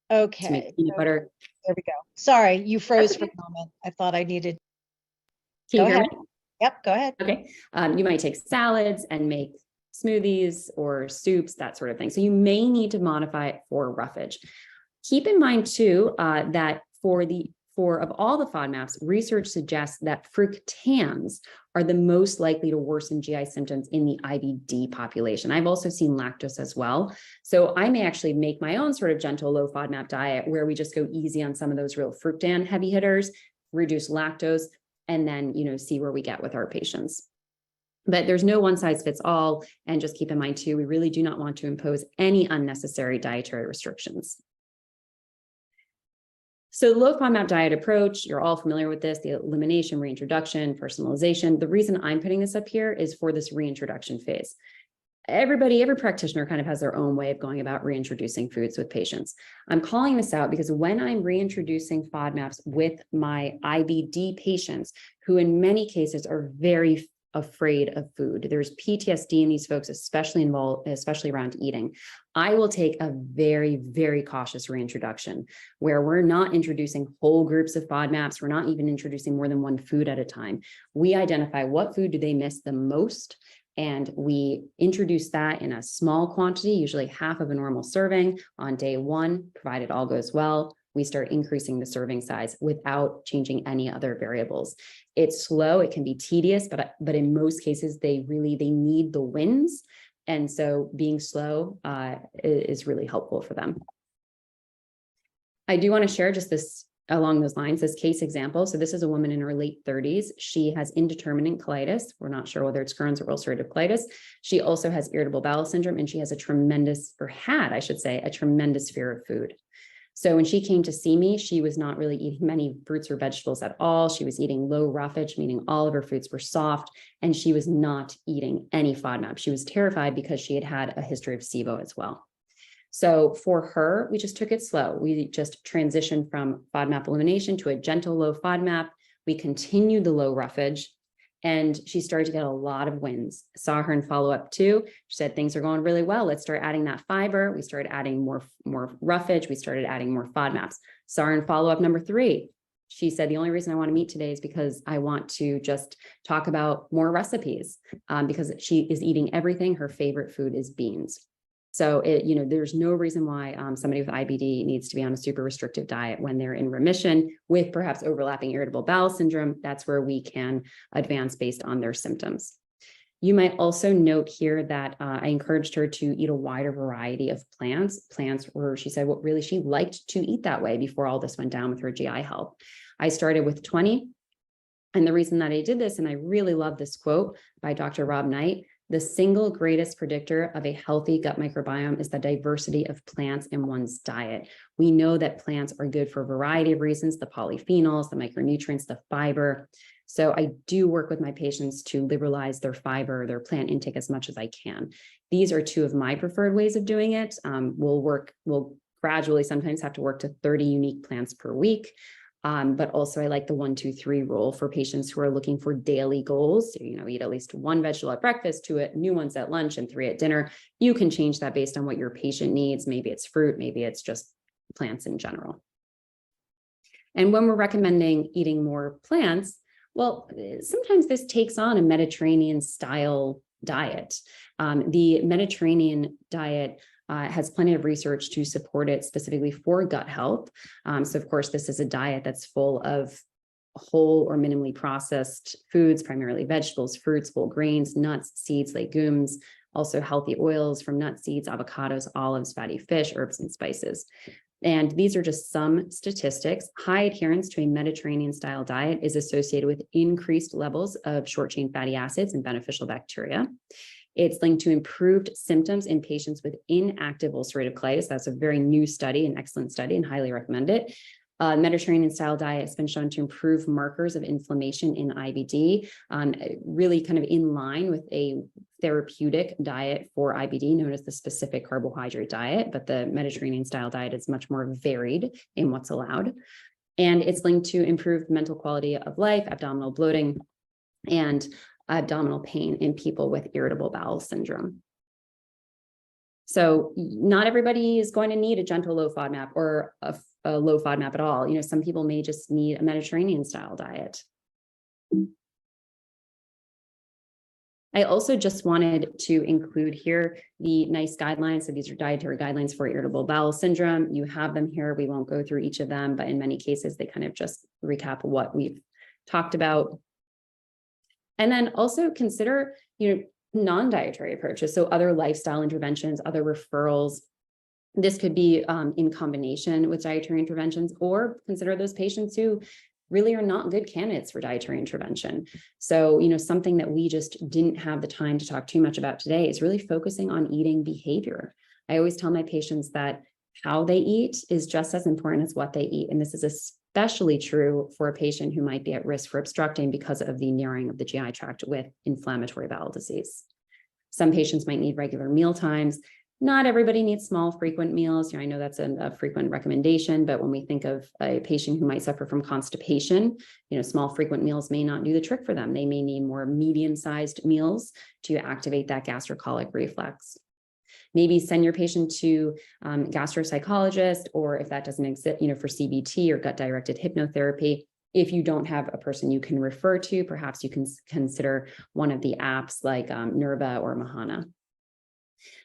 Okay. Peanut butter. There we go. Sorry, you froze for a moment. I thought I needed. Can you hear me? Yep, go ahead. Okay. You might take salads and make smoothies or soups, that sort of thing. So you may need to modify it for roughage. Keep in mind too, that of all the FODMAPs, research suggests that fructans are the most likely to worsen GI symptoms in the IBD population. I've also seen lactose as well. So I may actually make my own sort of gentle low FODMAP diet where we just go easy on some of those real fructan heavy hitters, reduce lactose, and then, see where we get with our patients. But there's no one size fits all. And just keep in mind too, we really do not want to impose any unnecessary dietary restrictions. So the low FODMAP diet approach, you're all familiar with this, the elimination, reintroduction, personalization. The reason I'm putting this up here is for this reintroduction phase. every practitioner kind of has their own way of going about reintroducing foods with patients. I'm calling this out because when I'm reintroducing FODMAPs with my IBD patients, who in many cases are very afraid of food, there's PTSD in these folks, especially around eating. I will take a very, very cautious reintroduction where we're not introducing whole groups of FODMAPs. We're not even introducing more than one food at a time. We identify what food do they miss the most, and we introduce that in a small quantity, usually half of a normal serving on day one, provided all goes well. We start increasing the serving size without changing any other variables. It's slow, it can be tedious, but in most cases, they need the wins. And so being slow is really helpful for them. I do want to share just this along those lines, this case example. So this is a woman in her late 30s. She has indeterminate colitis. We're not sure whether it's Crohn's or ulcerative colitis. She also has irritable bowel syndrome, and she has a tremendous fear of food. So when she came to see me, she was not really eating many fruits or vegetables at all. She was eating low roughage, meaning all of her foods were soft, and she was not eating any FODMAP. She was terrified because she had had a history of SIBO as well. So for her, we just took it slow. We just transitioned from FODMAP elimination to a gentle low FODMAP. We continued the low roughage, and she started to get a lot of wins. Saw her in follow-up too. She said, things are going really well. Let's start adding that fiber. We started adding more roughage. We started adding more FODMAPs. Saw her in follow-up number 3. She said, the only reason I want to meet today is because I want to just talk about more recipes because she is eating everything. Her favorite food is beans. So there's no reason why somebody with IBD needs to be on a super restrictive diet when they're in remission with perhaps overlapping irritable bowel syndrome. That's where we can advance based on their symptoms. You might also note here that I encouraged her to eat a wider variety of plants where she said what really she liked to eat that way before all this went down with her GI health. I started with 20. And the reason that I did this, and I really love this quote by Dr. Rob Knight, the single greatest predictor of a healthy gut microbiome is the diversity of plants in one's diet. We know that plants are good for a variety of reasons, the polyphenols, the micronutrients, the fiber. So I do work with my patients to liberalize their fiber, their plant intake as much as I can. These are 2 of my preferred ways of doing it. We'll gradually sometimes have to work to 30 unique plants per week. But also I like the 1, 2, 3 rule for patients who are looking for daily goals. So, eat at least 1 vegetable at breakfast, 2 new ones at lunch, and 3 at dinner. You can change that based on what your patient needs. Maybe it's fruit, maybe it's just plants in general. And when we're recommending eating more plants, well, sometimes this takes on a Mediterranean style diet. The Mediterranean diet has plenty of research to support it specifically for gut health. So of course, this is a diet that's full of whole or minimally processed foods, primarily vegetables, fruits, whole grains, nuts, seeds, legumes, also healthy oils from nuts, seeds, avocados, olives, fatty fish, herbs, and spices. And these are just some statistics. High adherence to a Mediterranean style diet is associated with increased levels of short chain fatty acids and beneficial bacteria. It's linked to improved symptoms in patients with inactive ulcerative colitis. That's a very new study, an excellent study, and highly recommend it. Mediterranean style diet has been shown to improve markers of inflammation in IBD, really kind of in line with a therapeutic diet for IBD known as the specific carbohydrate diet, but the Mediterranean style diet is much more varied in what's allowed. And it's linked to improved mental quality of life, abdominal bloating, and abdominal pain in people with irritable bowel syndrome. So not everybody is going to need a gentle low FODMAP or a low FODMAP at all. Some people may just need a Mediterranean style diet. I also just wanted to include here the NICE guidelines. So these are dietary guidelines for irritable bowel syndrome. You have them here. We won't go through each of them, but in many cases, they kind of just recap what we've talked about. And then also consider, non-dietary approaches. So other lifestyle interventions, other referrals. This could be in combination with dietary interventions, or consider those patients who really are not good candidates for dietary intervention. So, something that we just didn't have the time to talk too much about today is really focusing on eating behavior. I always tell my patients that how they eat is just as important as what they eat. And this is especially true for a patient who might be at risk for obstructing because of the narrowing of the GI tract with inflammatory bowel disease. Some patients might need regular meal times. Not everybody needs small, frequent meals. I know that's a frequent recommendation, but when we think of a patient who might suffer from constipation, small, frequent meals may not do the trick for them. They may need more medium-sized meals to activate that gastrocolic reflex. Maybe send your patient to gastropsychologist, or if that doesn't exist, for CBT or gut-directed hypnotherapy. If you don't have a person you can refer to, perhaps you can consider one of the apps like Nerva or Mahana.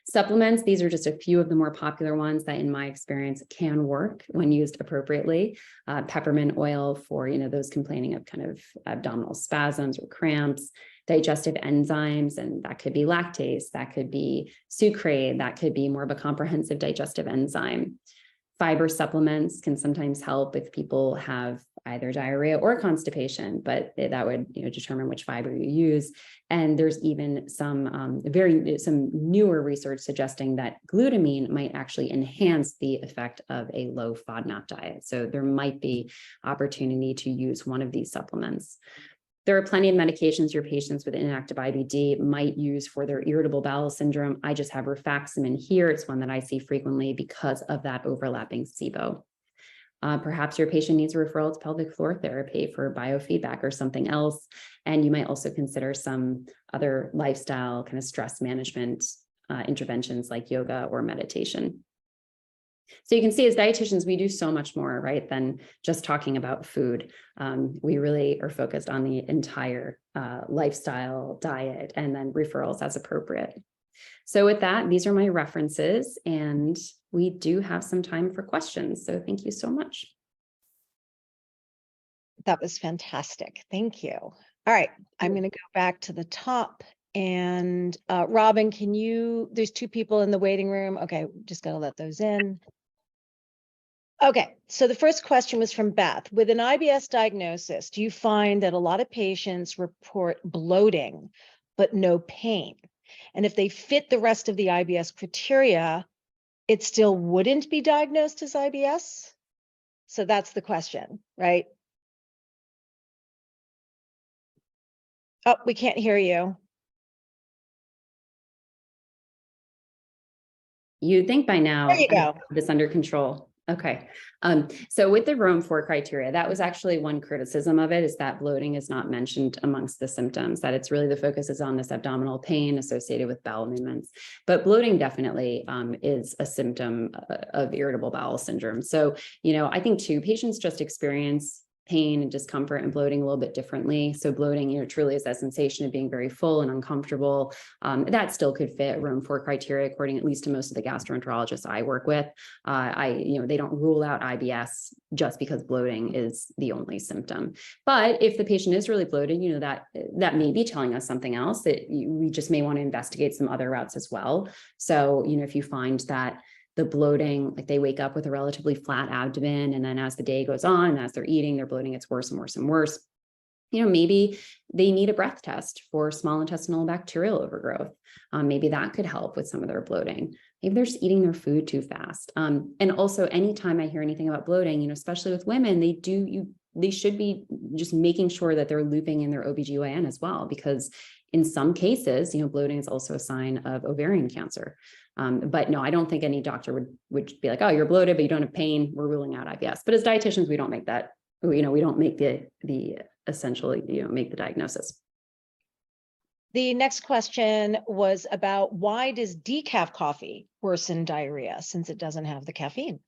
Supplements, these are just a few of the more popular ones that in my experience can work when used appropriately. Peppermint oil for, those complaining of kind of abdominal spasms or cramps, digestive enzymes, and that could be lactase, that could be sucrate, that could be more of a comprehensive digestive enzyme. Fiber supplements can sometimes help if people have either diarrhea or constipation, but that would determine which fiber you use. And there's even some newer research suggesting that glutamine might actually enhance the effect of a low FODMAP diet. So there might be opportunity to use one of these supplements. There are plenty of medications your patients with inactive IBD might use for their irritable bowel syndrome. I just have rifaximin here. It's one that I see frequently because of that overlapping SIBO. Perhaps your patient needs a referral to pelvic floor therapy for biofeedback or something else. And you might also consider some other lifestyle kind of stress management interventions like yoga or meditation. So you can see as dietitians, we do so much more, right, than just talking about food. We really are focused on the entire lifestyle, diet, and then referrals as appropriate. So with that, these are my references, and we do have some time for questions. So thank you so much. That was fantastic. Thank you. All right, I'm going to go back to the top. And Robin, there's two people in the waiting room. Okay, just got to let those in. Okay, so the first question was from Beth. With an IBS diagnosis, do you find that a lot of patients report bloating, but no pain? And if they fit the rest of the IBS criteria, it still wouldn't be diagnosed as IBS? So that's the question, right? Oh, we can't hear you. You'd think by now, There you go. this under control. Okay. So with the Rome 4 criteria, that was actually one criticism of it, is that bloating is not mentioned amongst the symptoms, that it's really the focus is on this abdominal pain associated with bowel movements. But bloating definitely is a symptom of irritable bowel syndrome. So, I think too, patients just experience pain and discomfort and bloating a little bit differently. So bloating, truly is that sensation of being very full and uncomfortable. That still could fit Rome 4 criteria, according at least to most of the gastroenterologists I work with. They don't rule out IBS just because bloating is the only symptom. But if the patient is really bloated, that may be telling us something else, that we just may want to investigate some other routes as well. So, if you find that the bloating, like they wake up with a relatively flat abdomen, and then as the day goes on, as they're eating, their bloating gets worse and worse and worse. Maybe they need a breath test for small intestinal bacterial overgrowth. Maybe that could help with some of their bloating. Maybe they're just eating their food too fast. And also, anytime I hear anything about bloating, especially with women, they should be just making sure that they're looping in their OBGYN as well, because in some cases, bloating is also a sign of ovarian cancer. But no, I don't think any doctor would be like, oh, you're bloated, but you don't have pain, we're ruling out IBS. But as dietitians, we don't make that, we don't make the essentially, make the diagnosis. The next question was about, why does decaf coffee worsen diarrhea since it doesn't have the caffeine?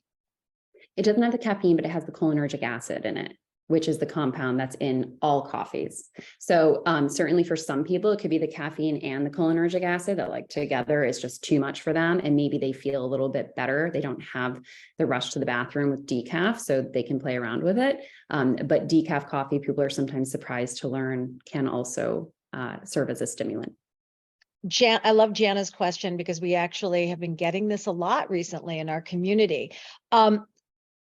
It doesn't have the caffeine, but it has the cholinergic acid in it, which is the compound that's in all coffees. So certainly for some people, it could be the caffeine and the cholinergic acid that together is just too much for them. And maybe they feel a little bit better. They don't have the rush to the bathroom with decaf, so they can play around with it. But decaf coffee, people are sometimes surprised to learn, can also serve as a stimulant. I love Jana's question, because we actually have been getting this a lot recently in our community.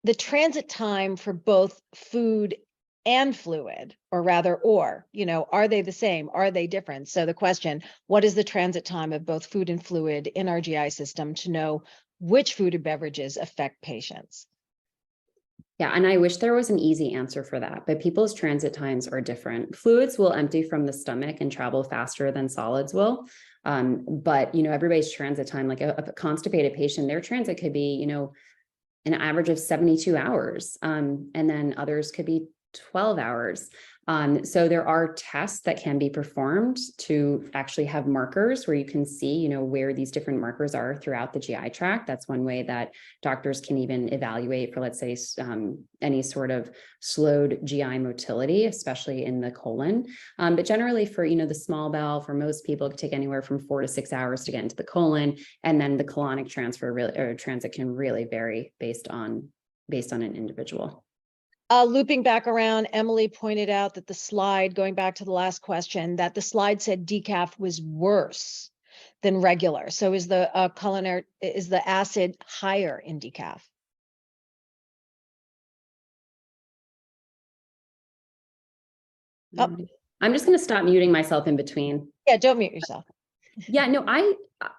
The transit time for both food and fluid, or rather, are they the same? Are they different? So the question, what is the transit time of both food and fluid in our GI system to know which food or beverages affect patients? Yeah, and I wish there was an easy answer for that, but people's transit times are different. Fluids will empty from the stomach and travel faster than solids will. But, everybody's transit time, like a constipated patient, their transit could be, an average of 72 hours. And then others could be 12 hours. So there are tests that can be performed to actually have markers where you can see, where these different markers are throughout the GI tract. That's one way that doctors can even evaluate for, let's say, any sort of slowed GI motility, especially in the colon. But generally for, the small bowel, for most people, it could take anywhere from 4 to 6 hours to get into the colon. And then the colonic transit can really vary based on an individual. Looping back around, Emily pointed out that the slide, going back to the last question, that the slide said decaf was worse than regular. So is the is the acid higher in decaf? Oh. I'm just going to stop muting myself in between. Yeah, don't mute yourself. Yeah, no,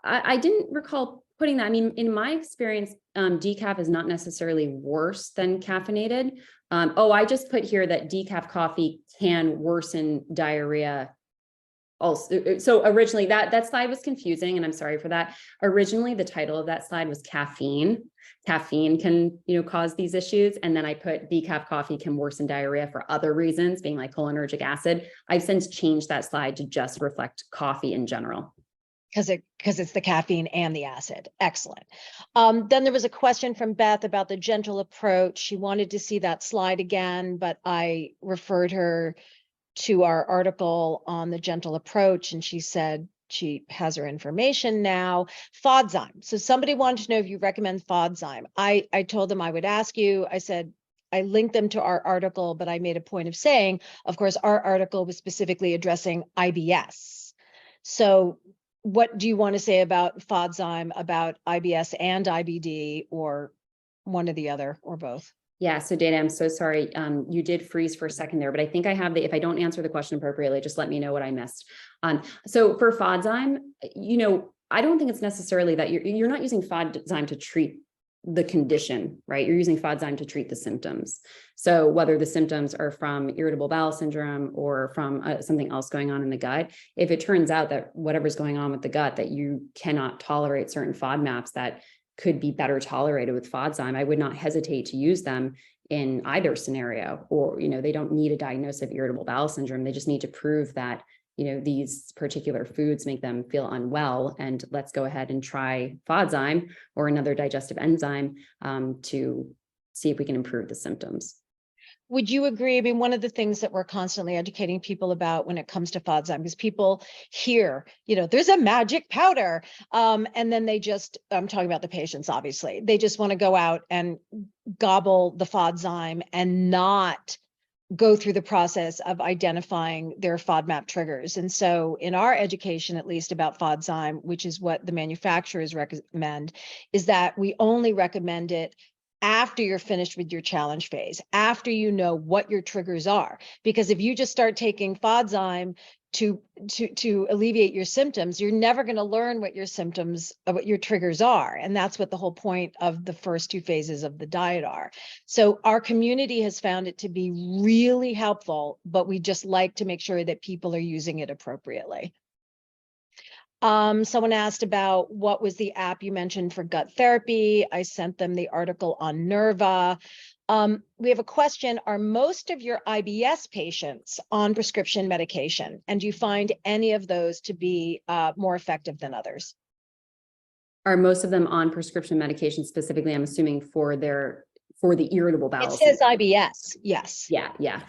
I didn't recall putting that. I mean, in my experience, decaf is not necessarily worse than caffeinated. I just put here that decaf coffee can worsen diarrhea. Also, so originally that slide was confusing, and I'm sorry for that. Originally, the title of that slide was caffeine. Caffeine can, cause these issues. And then I put decaf coffee can worsen diarrhea for other reasons, being like cholinergic acid. I've since changed that slide to just reflect coffee in general. Because it's the caffeine and the acid. Excellent. Then there was a question from Beth about the gentle approach. She wanted to see that slide again, but I referred her to our article on the gentle approach, and she said she has her information now. FODZyme. So somebody wanted to know if you recommend FODZyme. I told them I would ask you. I said, I linked them to our article, but I made a point of saying, of course, our article was specifically addressing IBS. So what do you want to say about FODZyme, about IBS and IBD, or one or the other, or both? Yeah, so Dédé, I'm so sorry. You did freeze for a second there, but I think I have if I don't answer the question appropriately, just let me know what I missed. So for FODZyme, I don't think it's necessarily that you're not using FODZyme to treat the condition, right? You're using FODZyme to treat the symptoms. So whether the symptoms are from irritable bowel syndrome or from something else going on in the gut, if it turns out that whatever's going on with the gut, that you cannot tolerate certain FODMAPs that could be better tolerated with FODZyme, I would not hesitate to use them in either scenario. Or, they don't need a diagnosis of irritable bowel syndrome. They just need to prove that, these particular foods make them feel unwell. And let's go ahead and try FODZyme or another digestive enzyme to see if we can improve the symptoms. Would you agree? I mean, one of the things that we're constantly educating people about when it comes to FODZyme is people hear, there's a magic powder. And then they just, I'm talking about the patients, obviously, they just want to go out and gobble the FODZyme and not go through the process of identifying their FODMAP triggers. And so in our education, at least about FODZyme, which is what the manufacturers recommend, is that we only recommend it after you're finished with your challenge phase, after you know what your triggers are. Because if you just start taking FODZyme to alleviate your symptoms, you're never going to learn what your symptoms, what your triggers are. And that's what the whole point of the first 2 phases of the diet are. So our community has found it to be really helpful, but we just like to make sure that people are using it appropriately. Someone asked about what was the app you mentioned for gut therapy. I sent them the article on Nerva. We have a question. Are most of your IBS patients on prescription medication? And do you find any of those to be more effective than others? Are most of them on prescription medication specifically, I'm assuming, for the irritable bowel syndrome? It says syndrome? IBS, yes. Yeah.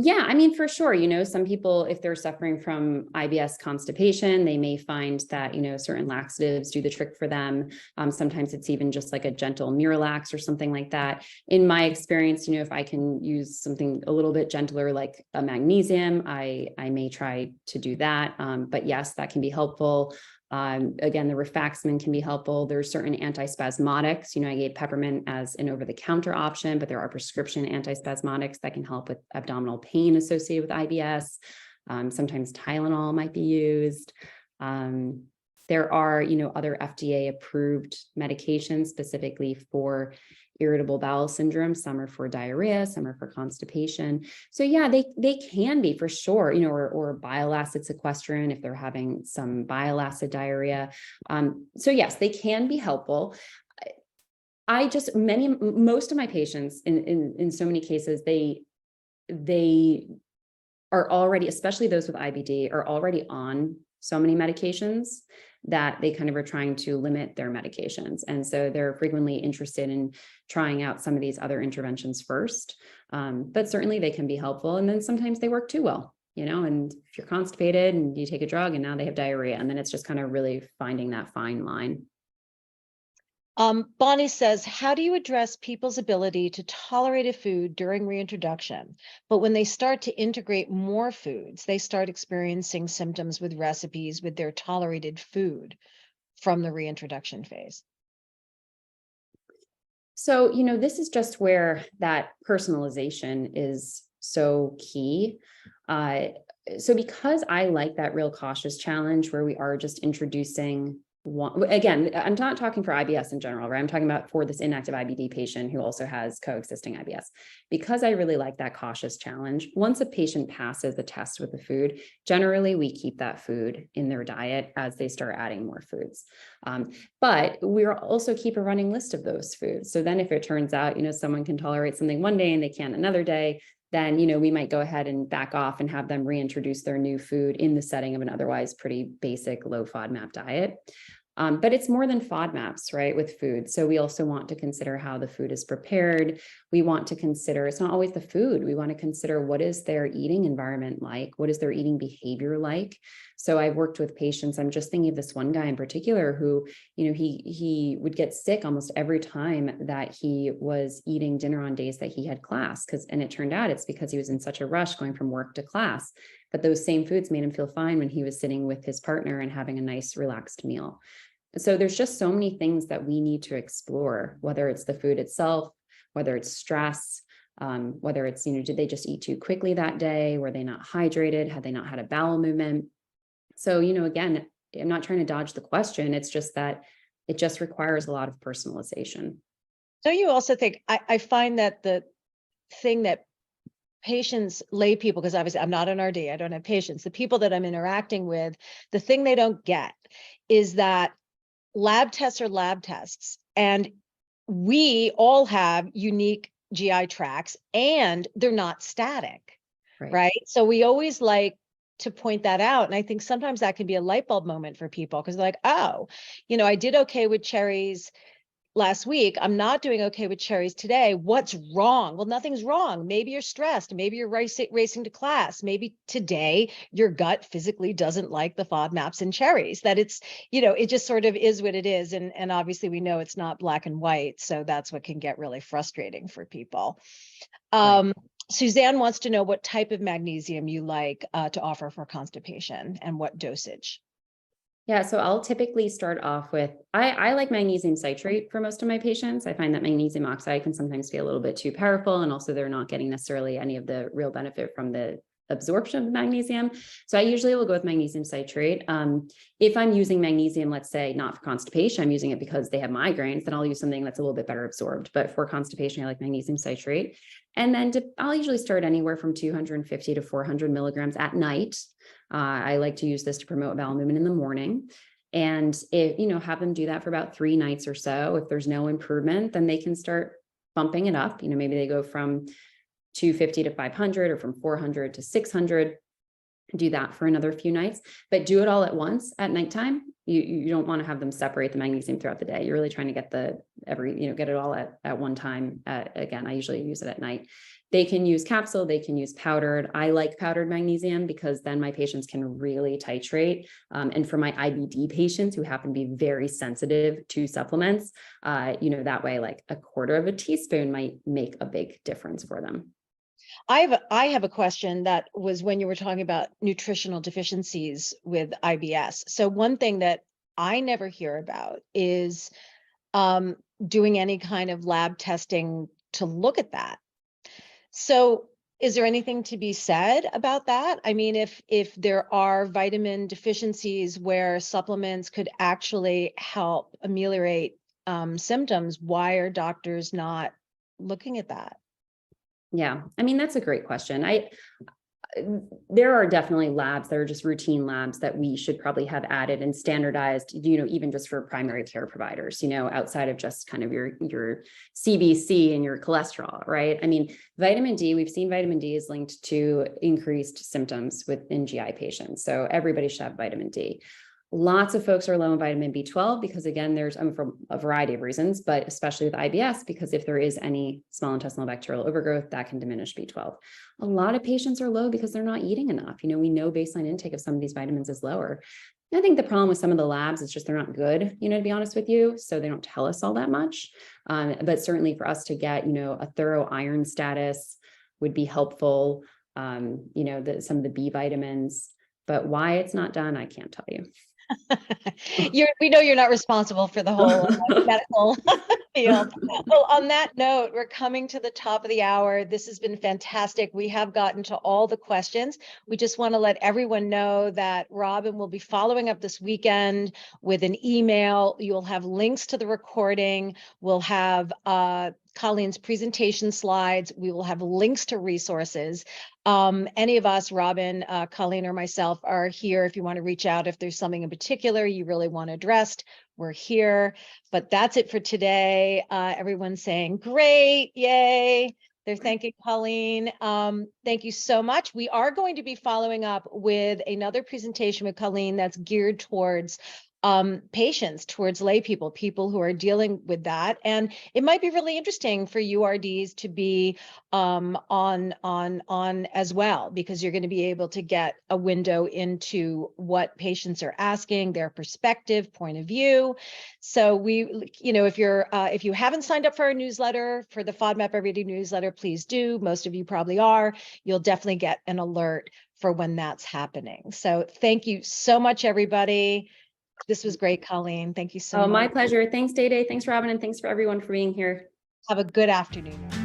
Yeah, I mean, for sure, some people, if they're suffering from IBS constipation, they may find that, certain laxatives do the trick for them. Sometimes it's even just like a gentle Miralax or something like that. In my experience, if I can use something a little bit gentler, like a magnesium, I may try to do that. But yes, that can be helpful. Again, the rifaximin can be helpful. There's certain antispasmodics. I gave peppermint as an over-the-counter option, but there are prescription antispasmodics that can help with abdominal pain associated with IBS. Sometimes Tylenol might be used. There are, other FDA approved medications specifically for irritable bowel syndrome. Some are for diarrhea, some are for constipation. So yeah, they can be for sure, or bile acid sequestrin if they're having some bile acid diarrhea. So yes, they can be helpful. Most of my patients in so many cases, they are already, especially those with IBD, are already on so many medications that they kind of are trying to limit their medications. And so they're frequently interested in trying out some of these other interventions first. But certainly they can be helpful. And then sometimes they work too well, and if you're constipated and you take a drug and now they have diarrhea, and then it's just kind of really finding that fine line. Bonnie says, how do you address people's ability to tolerate a food during reintroduction, but when they start to integrate more foods, they start experiencing symptoms with recipes with their tolerated food from the reintroduction phase? So, this is just where that personalization is so key. So because I like that real cautious challenge where we are just introducing one, again, I'm not talking for IBS in general, right? I'm talking about for this inactive IBD patient who also has coexisting IBS. Because I really like that cautious challenge, once a patient passes the test with the food, generally we keep that food in their diet as they start adding more foods. But we're also keep a running list of those foods. So then if it turns out, someone can tolerate something one day and they can't another day, then, we might go ahead and back off and have them reintroduce their new food in the setting of an otherwise pretty basic low FODMAP diet. But it's more than FODMAPs, right, with food. So we also want to consider how the food is prepared. We want to consider, it's not always the food. We want to consider what is their eating environment like? What is their eating behavior like? So I've worked with patients. I'm just thinking of this one guy in particular who, he would get sick almost every time that he was eating dinner on days that he had class. And it turned out it's because he was in such a rush going from work to class. But those same foods made him feel fine when he was sitting with his partner and having a nice relaxed meal. So there's just so many things that we need to explore, whether it's the food itself, whether it's stress, whether it's, did they just eat too quickly that day? Were they not hydrated? Had they not had a bowel movement? So, again, I'm not trying to dodge the question. It's just that it just requires a lot of personalization. So you also think, I find that the thing that patients, lay people, because obviously I'm not an RD, I don't have patients, the people that I'm interacting with, the thing they don't get is that lab tests are lab tests, and we all have unique GI tracts and they're not static, right? So we always like to point that out. And I think sometimes that can be a light bulb moment for people because they're like, oh, I did okay with cherries last week. I'm not doing okay with cherries today. What's wrong? Well, nothing's wrong. Maybe you're stressed. Maybe you're racing to class. Maybe today your gut physically doesn't like the FODMAPs and cherries, that it's, it just sort of is what it is. And obviously we know it's not black and white. So that's what can get really frustrating for people. Suzanne wants to know what type of magnesium you like to offer for constipation and what dosage. Yeah, so I'll typically start off with, I like magnesium citrate for most of my patients. I find that magnesium oxide can sometimes be a little bit too powerful, and also they're not getting necessarily any of the real benefit from the absorption of magnesium. So I usually will go with magnesium citrate. If I'm using magnesium, let's say not for constipation, I'm using it because they have migraines, then I'll use something that's a little bit better absorbed. But for constipation, I like magnesium citrate. And then I'll usually start anywhere from 250 to 400 milligrams at night. I like to use this to promote bowel movement in the morning. And if, have them do that for about 3 nights or so. If there's no improvement, then they can start bumping it up. Maybe they go from 250 to 500 or from 400 to 600, do that for another few nights, but do it all at once at nighttime. You don't want to have them separate the magnesium throughout the day. You're really trying to get get it all at one time. Again, I usually use it at night. They can use capsule, they can use powdered. I like powdered magnesium because then my patients can really titrate. And for my IBD patients who happen to be very sensitive to supplements, that way, like a quarter of a teaspoon might make a big difference for them. I have a question that was when you were talking about nutritional deficiencies with IBS. So one thing that I never hear about is doing any kind of lab testing to look at that. So Is there anything to be said about that? I mean, if there are vitamin deficiencies where supplements could actually help ameliorate symptoms, why are doctors not looking at that? Yeah, I mean, that's a great question. There are definitely labs that are just routine labs that we should probably have added and standardized, even just for primary care providers, outside of just kind of your CBC and your cholesterol, right? I mean, vitamin D, we've seen vitamin D is linked to increased symptoms within GI patients. So everybody should have vitamin D. Lots of folks are low in vitamin B12 because, again, there's for a variety of reasons, but especially with IBS, because if there is any small intestinal bacterial overgrowth, that can diminish B12. A lot of patients are low because they're not eating enough. We know baseline intake of some of these vitamins is lower. I think the problem with some of the labs is just they're not good, to be honest with you. So they don't tell us all that much. But certainly for us to get, a thorough iron status would be helpful. Some of the B vitamins, but why it's not done, I can't tell you. We know you're not responsible for the whole medical field. Well, on that note, we're coming to the top of the hour. This has been fantastic. We have gotten to all the questions. We just want to let everyone know that Robin will be following up this weekend with an email. You'll have links to the recording. We'll have Colleen's presentation slides. We will have links to resources. Any of us, Robin, Colleen, or myself, are here if you want to reach out. If there's something in particular you really want addressed, we're here. But that's it for today. Everyone's saying, great, yay. They're thanking Colleen. Thank you so much. We are going to be following up with another presentation with Colleen that's geared towards patients, towards lay people who are dealing with that. And it might be really interesting for URDs to be on as well, because you're going to be able to get a window into what patients are asking, their perspective, point of view. So if you haven't signed up for our newsletter, for the FODMAP Everyday newsletter, please do. Most of you probably are. You'll definitely get an alert for when that's happening. So thank you so much, everybody. This was great, Colleen. Thank you so much. Oh, my pleasure. Thanks, Dédé. Thanks, Robin. And thanks for everyone for being here. Have a good afternoon.